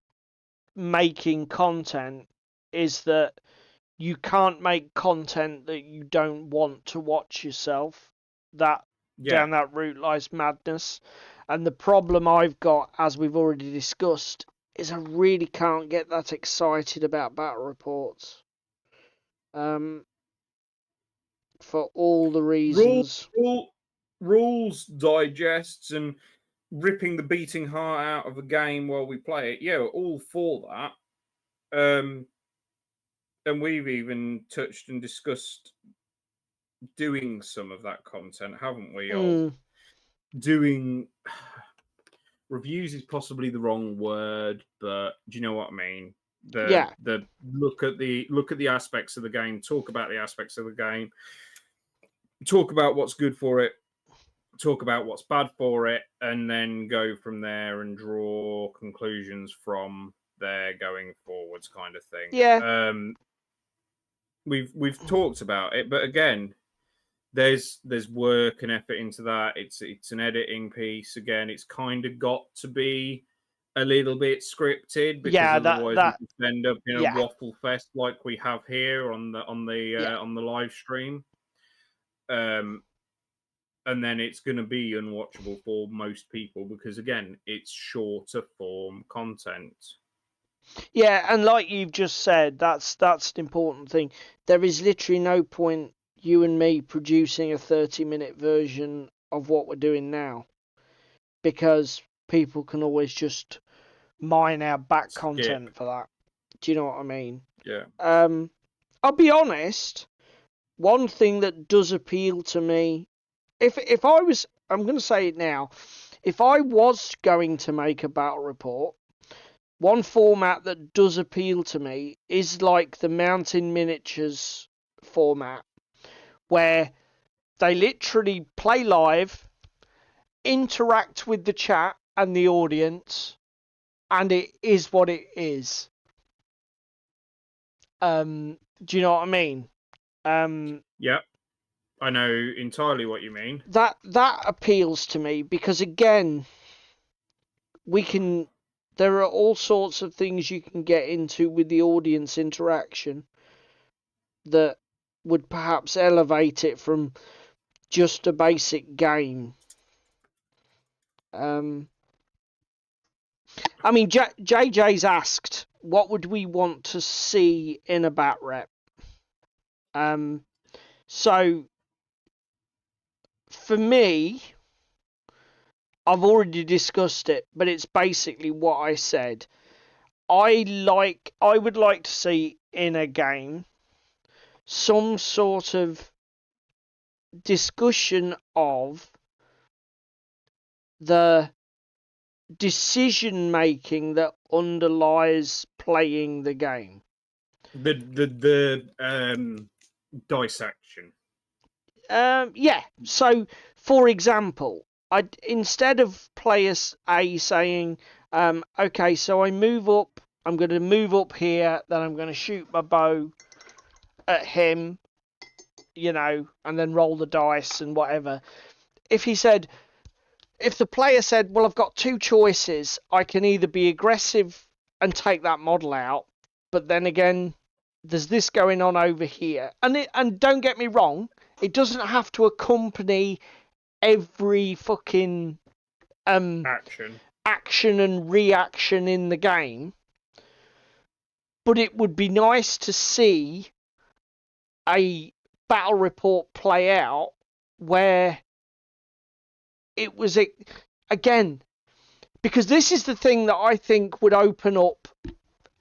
making content is that you can't make content that you don't want to watch yourself. Down that route lies madness. And the problem I've got, as we've already discussed, is I really can't get that excited about battle reports. For all the reasons. Rules, digests, and ripping the beating heart out of a game while we play it. Yeah, we're all for that. And we've even touched and discussed doing some of that content, haven't we? Of doing reviews is possibly the wrong word, but do you know what I mean? The look at the aspects of the game, talk about the aspects of the game, talk about what's good for it, talk about what's bad for it, and then go from there and draw conclusions from there going forwards, kind of thing. Yeah. We've talked about it, but again, there's work and effort into that. It's an editing piece. Again, it's kind of got to be a little bit scripted because otherwise we could end up in a waffle fest like we have here on the live stream. And then it's going to be unwatchable for most people because again, it's shorter form content. Yeah, and like you've just said, that's an important thing. There is literally no point you and me producing a 30-minute version of what we're doing now because people can always just mine our back content for that. Do you know what I mean? Yeah. I'll be honest, one thing that does appeal to me, if I was, I'm going to say it now, if I was going to make a battle report, one format that does appeal to me is like the Mountain Miniatures format, where they literally play live, interact with the chat and the audience, and it is what it is. Do you know what I mean? Yeah, I know entirely what you mean. That appeals to me because again, there are all sorts of things you can get into with the audience interaction that would perhaps elevate it from just a basic game. I mean, JJ's asked, what would we want to see in a bat rep? So, for me, I've already discussed it, but it's basically what I said. I would like to see in a game some sort of discussion of the decision making that underlies playing the game. The dissection. Yeah. So, for example, instead of player A saying, okay, so I move up I'm going to move up here, then I'm going to shoot my bow at him, you know, and then roll the dice and whatever. If the player said, well, I've got two choices, I can either be aggressive and take that model out, but then again, there's this going on over here. And don't get me wrong, it doesn't have to accompany every fucking action and reaction in the game. But it would be nice to see a battle report play out where it was, again, because this is the thing that I think would open up.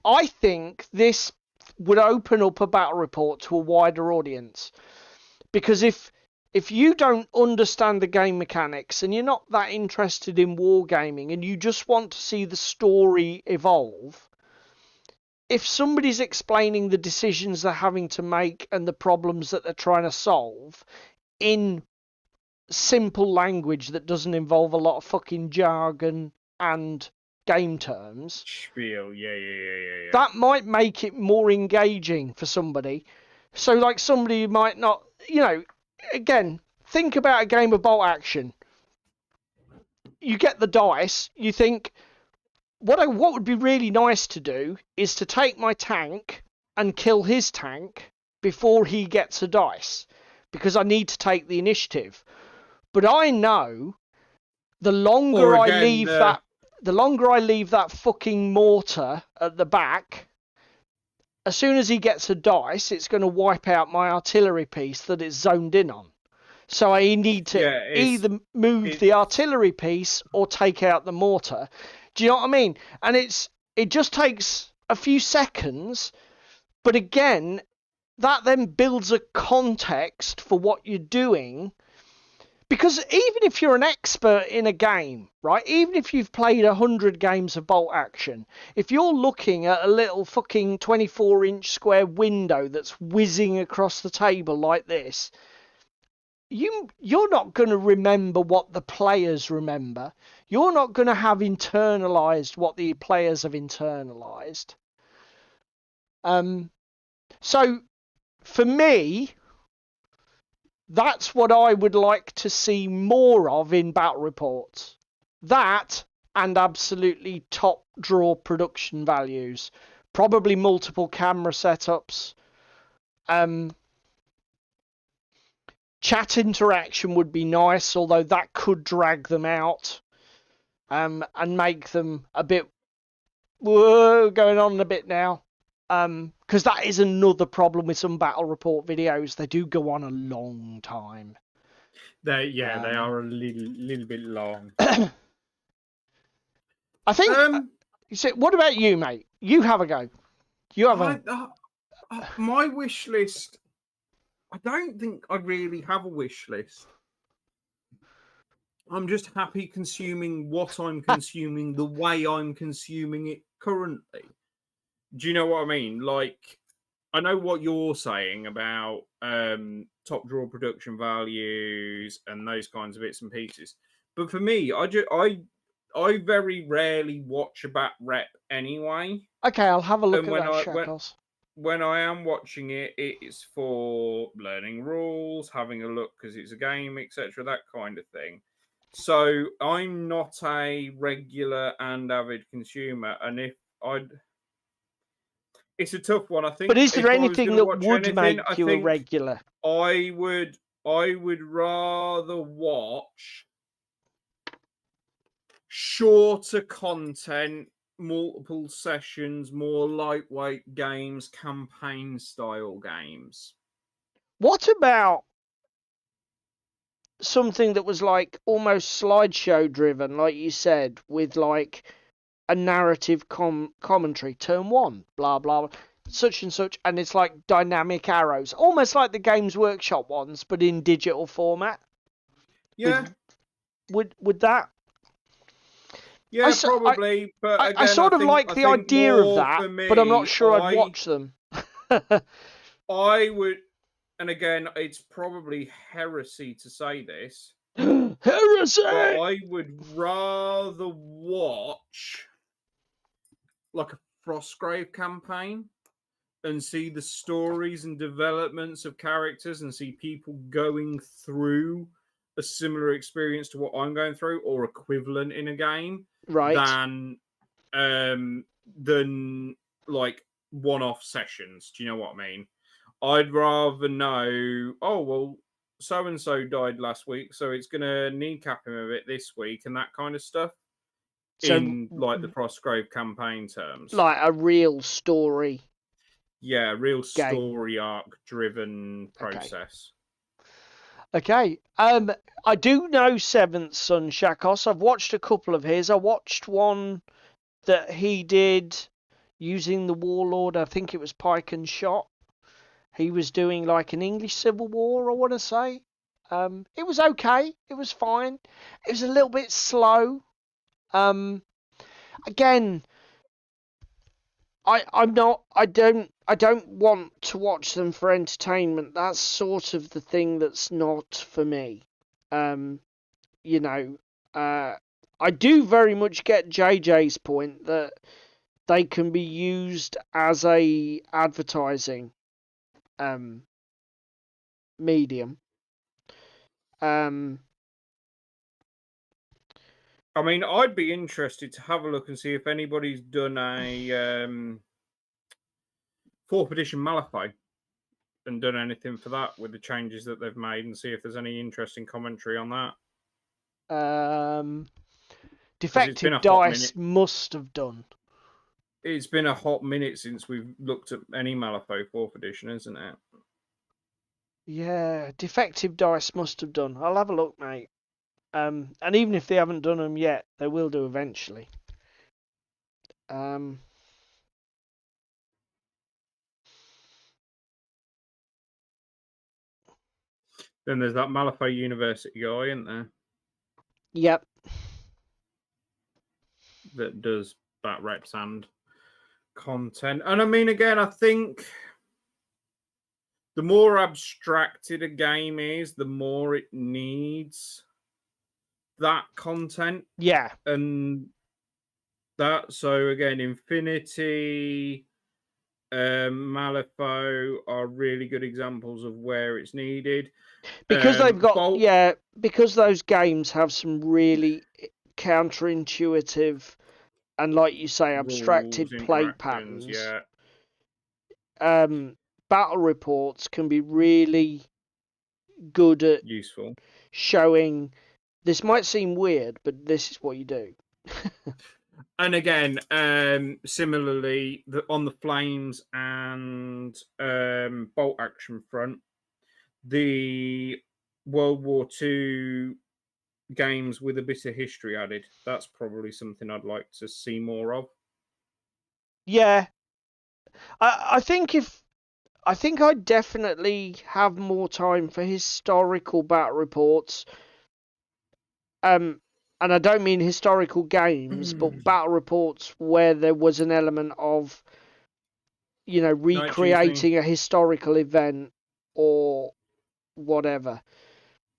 I think this would open up a battle report to a wider audience. Because if you don't understand the game mechanics and you're not that interested in wargaming and you just want to see the story evolve, if somebody's explaining the decisions they're having to make and the problems that they're trying to solve in simple language that doesn't involve a lot of fucking jargon and game terms, spiel, yeah. that might make it more engaging for somebody. So, like, somebody might not, you know, again, think about a game of bolt action. You get the dice, you think, what would be really nice to do is to take my tank and kill his tank before he gets a dice, because I need to take the initiative. But I know the longer I leave that fucking mortar at the back, as soon as he gets a dice, it's going to wipe out my artillery piece that it's zoned in on. So I need to either move the artillery piece or take out the mortar. Do you know what I mean? And it just takes a few seconds, but again, that then builds a context for what you're doing. Because even if you're an expert in a game, right, even if you've played 100 games of bolt action, if you're looking at a little fucking 24-inch square window that's whizzing across the table like this, you're not going to remember what the players remember. You're not going to have internalized what the players have internalized. So, for me, that's what I would like to see more of in battle reports. That and absolutely top draw production values. Probably multiple camera setups. Chat interaction would be nice, although that could drag them out and make them a bit going on a bit now. Because that is another problem with some battle report videos. They do go on a long time. They are a little bit long. I think. What about you, mate? You have a go. You have my wish list. I don't think I really have a wish list. I'm just happy consuming what I'm consuming the way I'm consuming it currently. Do you know what I mean? Like, I know what you're saying about top draw production values and those kinds of bits and pieces. But for me, I very rarely watch a bat rep anyway. Okay, I'll have a look at that, Shackles. When I am watching it, it's for learning rules, having a look because it's a game, etc., that kind of thing. So I'm not a regular and avid consumer, and it's a tough one, I think. But is there anything that would make you a regular? I would rather watch shorter content, multiple sessions, more lightweight games, campaign style games. What about something that was like almost slideshow driven, like you said, with like a narrative commentary, turn one, blah blah, such and such, and it's like dynamic arrows, almost like the Games Workshop ones, but in digital format? Yeah. Would that? Yeah, probably. But again, I sort of like the idea of that, but I'm not sure I'd watch them. I would, and again, it's probably heresy to say this. Heresy! But I would rather watch like a Frostgrave campaign and see the stories and developments of characters and see people going through a similar experience to what I'm going through or equivalent in a game Right. than like one-off sessions. Do you know what I mean? I'd rather know, oh, well, so-and-so died last week, so it's going to kneecap him a bit this week and that kind of stuff. So, in like the Frostgrave campaign terms. Like a real story. Yeah, real game. story arc driven process. Okay. I do know Seventh Son Shakos. I've watched a couple of his. I watched one that he did using the Warlord. I think it was Pike and Shot. He was doing like an English Civil War, I want to say. It was okay. It was fine. It was a little bit slow. Again, I don't want to watch them for entertainment. That's sort of the thing that's not for me. You know, I do very much get JJ's point that they can be used as a advertising medium. I mean, I'd be interested to have a look and see if anybody's done a 4th edition Malifaux and done anything for that with the changes that they've made and see if there's any interesting commentary on that. Defective Dice must have done. It's been a hot minute since we've looked at any Malifaux 4th edition, isn't it? Yeah, Defective Dice must have done. I'll have a look, mate. And even if they haven't done them yet, they will do eventually. Then there's that Malifaux University guy, isn't there? Yep. That does that reps and content. And I mean, again, I think the more abstracted a game is, the more it needs that content. Yeah. And that, so again, Infinity, Malifaux are really good examples of where it's needed. Because they've got, because those games have some really counterintuitive and, like you say, abstracted play patterns. Yeah. Battle reports can be really good at useful showing this might seem weird, but this is what you do. And again, similarly, on the Flames and Bolt Action front, the World War II games with a bit of history added, that's probably something I'd like to see more of. Yeah. I think I'd definitely have more time for historical battle reports. And I don't mean historical games, but battle reports where there was an element of, you know, recreating a historical event or whatever.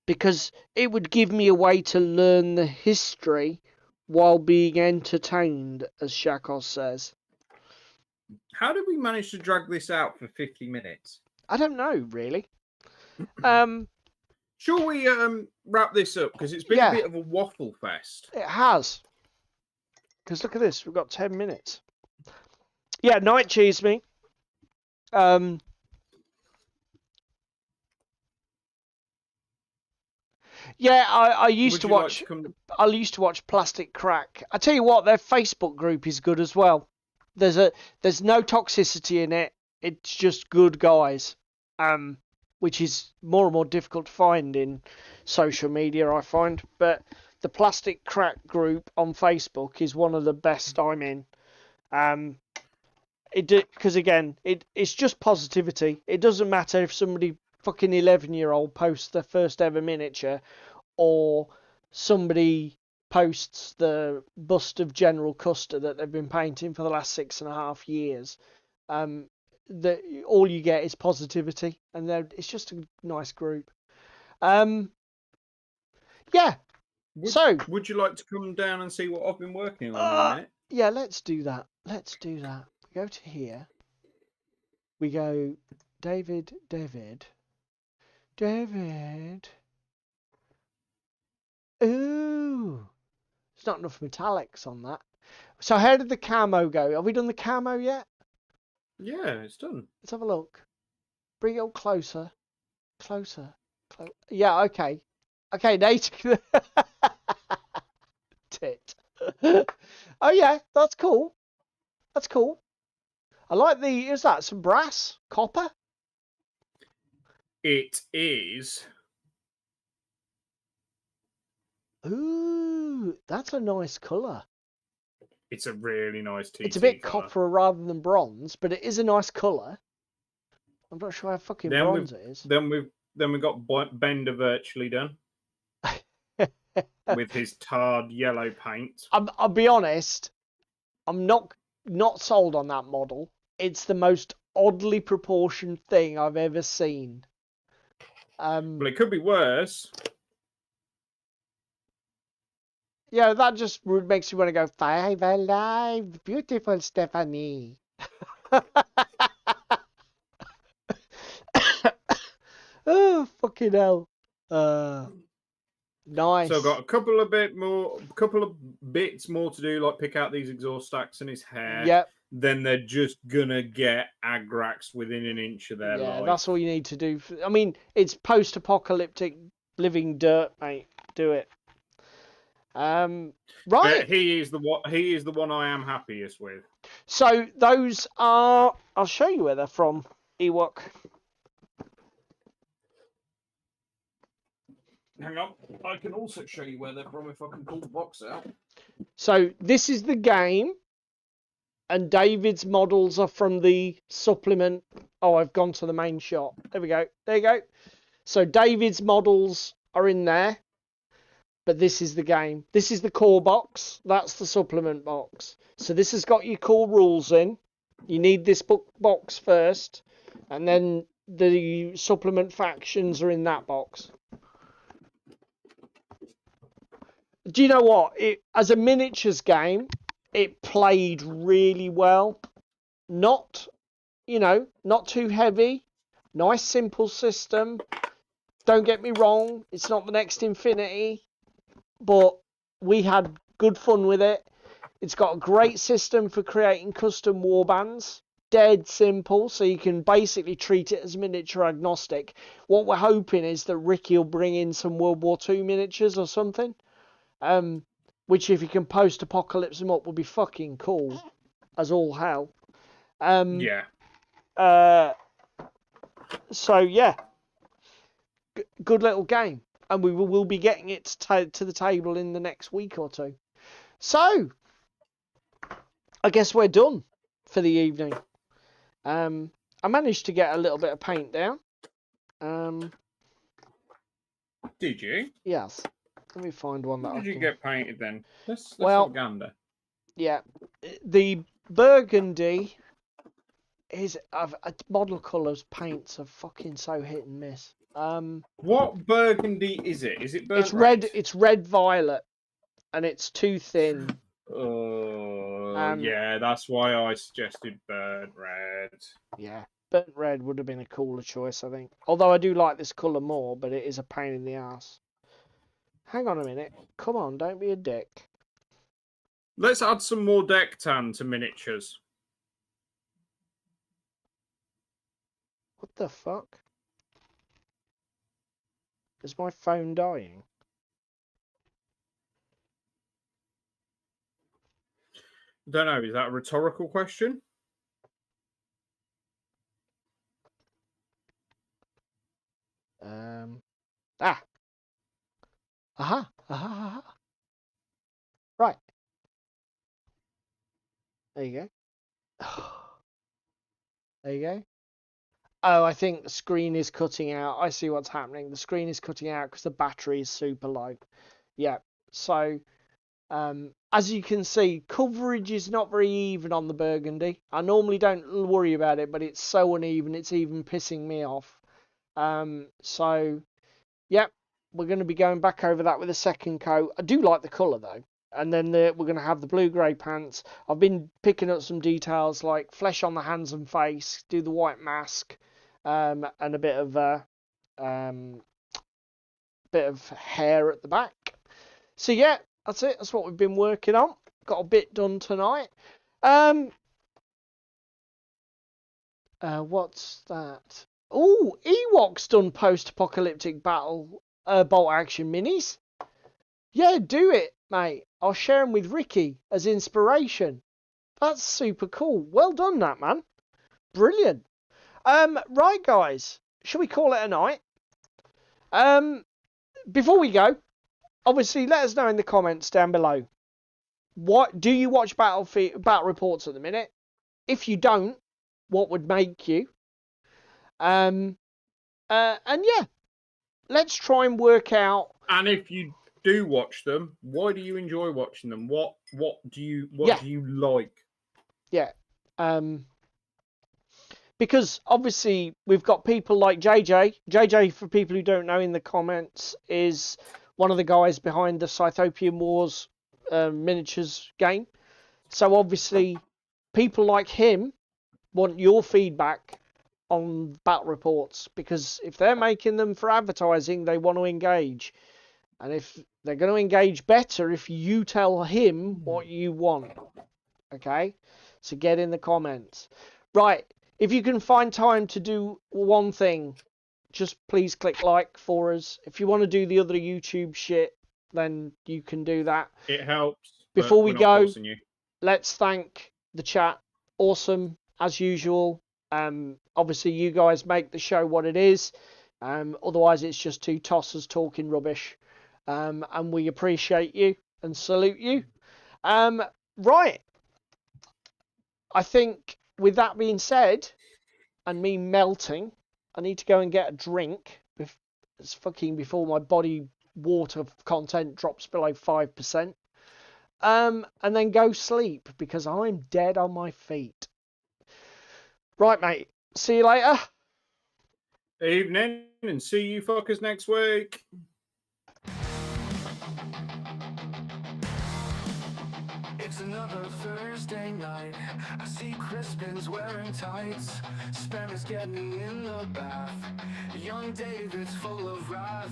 Because it would give me a way to learn the history while being entertained, as Shakos says. How did we manage to drag this out for 50 minutes? I don't know, really. Shall we wrap this up? Because it's been a bit of a waffle fest. It has. Because look at this. We've got 10 minutes. Yeah, Night Cheese me. Yeah, I used to watch. I used to watch Plastic Crack. I tell you what, their Facebook group is good as well. There's no toxicity in it. It's just good guys. Which is more and more difficult to find in social media, I find. But the Plastic Crack group on Facebook is one of the best I'm in. Because again, it's just positivity. It doesn't matter if somebody fucking 11-year-old posts their first ever miniature, or somebody posts the bust of General Custer that they've been painting for the last 6.5 years. All you get is positivity, and it's just a nice group. Yeah. Would you like to come down and see what I've been working on in a minute? Yeah, let's do that. go to here. We go David. Ooh, there's not enough metallics on that. So how did the camo go? Have we done the camo yet? Yeah, it's done. Let's have a look. Bring it up closer. Yeah, okay. Okay, Nate. Tit. Oh yeah, that's cool. That's cool. I like the. Is that some brass? Copper? It is. Ooh, that's a nice colour. It's a really nice TT It's a bit colour. copper rather than bronze, but it is a nice colour. I'm not sure how fucking bronze it is. Then we've got Bender virtually done with his tarred yellow paint. I'll be honest. I'm not sold on that model. It's the most oddly proportioned thing I've ever seen. Well, it could be worse. Yeah, that just makes you want to go 5 alive, beautiful Stephanie. Oh fucking hell! Nice. So I've got a couple of bits more to do, like pick out these exhaust stacks in his hair. Yep. Then they're just gonna get agraxed within an inch of their Yeah, life. that's all you need to do. I mean, it's post-apocalyptic living dirt, mate. Do it. Right. But he is the one I am happiest with. So those are. I'll show you where they're from. Ewok. Hang on, I can also show you where they're from if I can pull the box out. So this is the game, and David's models are from the supplement. Oh, I've gone to the main shot. There we go. There you go. So David's models are in there, but this is the game. This is the core box. That's the supplement box. So this has got your core rules in. You need this box first, and then the supplement factions are in that box. Do you know what? As a miniatures game, it played really well. Not too heavy. Nice, simple system. Don't get me wrong, it's not the next Infinity, but we had good fun with it. It's got a great system for creating custom warbands. Dead simple, so you can basically treat it as miniature agnostic. What we're hoping is that Ricky will bring in some World War II miniatures or something. Which if you can post-apocalypse them up would be fucking cool as all hell. Yeah. So yeah, good little game, and we will be getting it to the table in the next week or two. So I guess we're done for the evening. I managed to get a little bit of paint down. Did you? Yes. Let me find one that How did you get painted then? Let's have a gander. Yeah, the burgundy is model colours. Paints are fucking so hit and miss. What burgundy is it? Is it burnt It's red. It's red violet, and it's too thin. Yeah, that's why I suggested burnt red. Yeah, burnt red would have been a cooler choice, I think. Although I do like this colour more, but it is a pain in the ass. Hang on a minute. Come on, don't be a dick. Let's add some more deck tan to miniatures. What the fuck? Is my phone dying? Don't know. Is that a rhetorical question? Aha. Right. There you go. There you go. Oh, I think the screen is cutting out. I see what's happening. The screen is cutting out because the battery is super low. Yeah. So, as you can see, coverage is not very even on the burgundy. I normally don't worry about it, but it's so uneven, it's even pissing me off. So, yep, we're going to be going back over that with a second coat. I do like the colour, though. and then we're going to have the blue-grey pants. I've been picking up some details like flesh on the hands and face, do the white mask, and a bit of hair at the back. So yeah, that's it. That's what we've been working on. Got a bit done tonight. What's that? Oh, Ewok's done post-apocalyptic battle bolt action minis. Yeah, do it, mate. I'll share them with Ricky as inspiration. That's super cool. Well done, that man. Brilliant. Right, guys. Shall we call it a night? Before we go, obviously, let us know in the comments down below. What do you watch battle reports at the minute? If you don't, what would make you? And yeah, let's try and work out. And if you do watch them, why do you enjoy watching them? What do you like? Yeah. Because obviously we've got people like JJ. JJ, for people who don't know in the comments, is one of the guys behind the Scythopian Wars miniatures game. So obviously people like him want your feedback on battle reports, because if they're making them for advertising, they want to engage. And if they're going to engage better if you tell him what you want. Okay? So get in the comments. Right. If you can find time to do one thing, just please click like for us. If you want to do the other YouTube shit, then you can do that. It helps. Before we go, let's thank the chat. Awesome, as usual. Obviously, you guys make the show what it is. Otherwise, it's just two tossers talking rubbish. And we appreciate you and salute you. Right. I think with that being said, and me melting, I need to go and get a drink. It's fucking before my body water content drops below 5%. And then go sleep, because I'm dead on my feet. Right, mate. See you later. Evening, and see you fuckers next week. It's another Thursday night. I see Crispin's wearing tights. Sparrow's getting in the bath. Young David's full of wrath.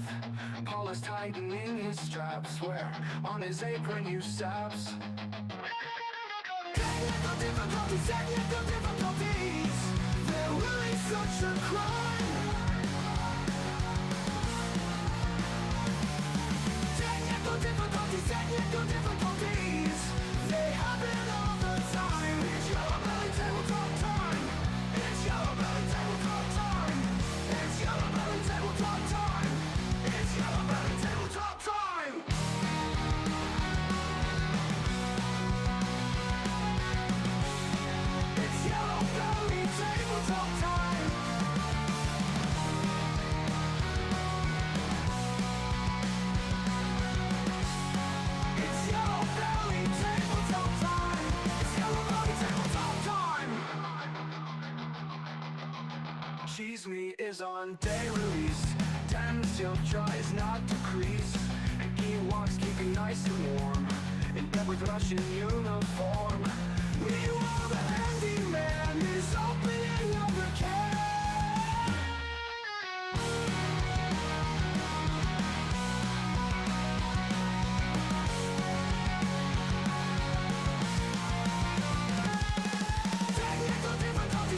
Paula's tightening his straps. Where on his apron you saps. Technical difficulties. They're really such a crime. Technical difficulties. They happen all the time. It's Yellow Belly Tabletop time. It's Yellow Belly Tabletop time. It's Yellow Belly Tabletop time. It's Yellow Belly Tabletop time. It's Yellow Belly Tabletop time. It's Yellow Belly Tabletop time. It's Yellow Belly Tabletop time. Cheese meat is on day release. Damn silk tries not to crease. And Ewoks keeping nice and warm. In bed with Russian uniform. Meanwhile, the handyman is opening up the can.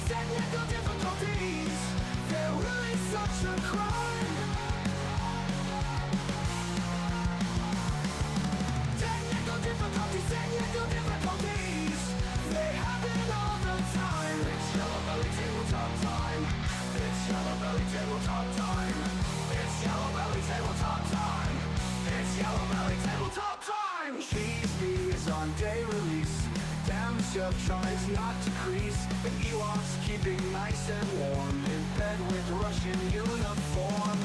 Technical difficulties. They're really such a crime. Technical difficulties. They happen all the time. It's Yellow Belly Tabletop time. It's Yellow Belly Tabletop time. It's Yellow Belly Tabletop time. It's Yellow Belly Tabletop time. Cheese Bee is on day release. Damn Silk tries not to crease. But Ewoks keeping nice and warm. In bed with Russian uniform.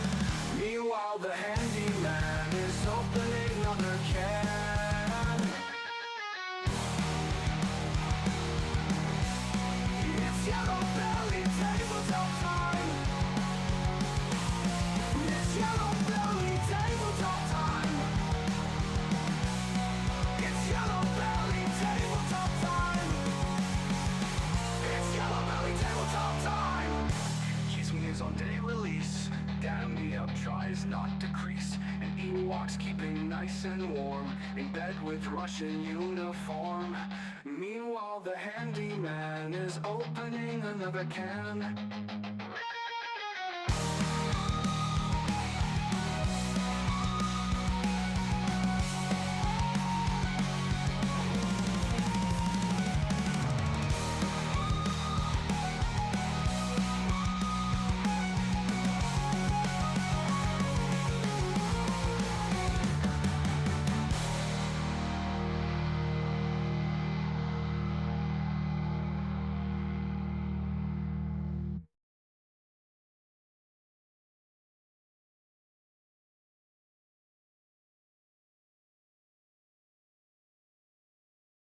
Meanwhile, the handyman is opening another can. It's Yellow Belly Tabletop time. It's Yellow Belly Tabletop time. It's is on day release. Damn me up tries not to crease, and Ewok's keeping nice and warm in bed with Russian uniform. Meanwhile the handyman is opening another can.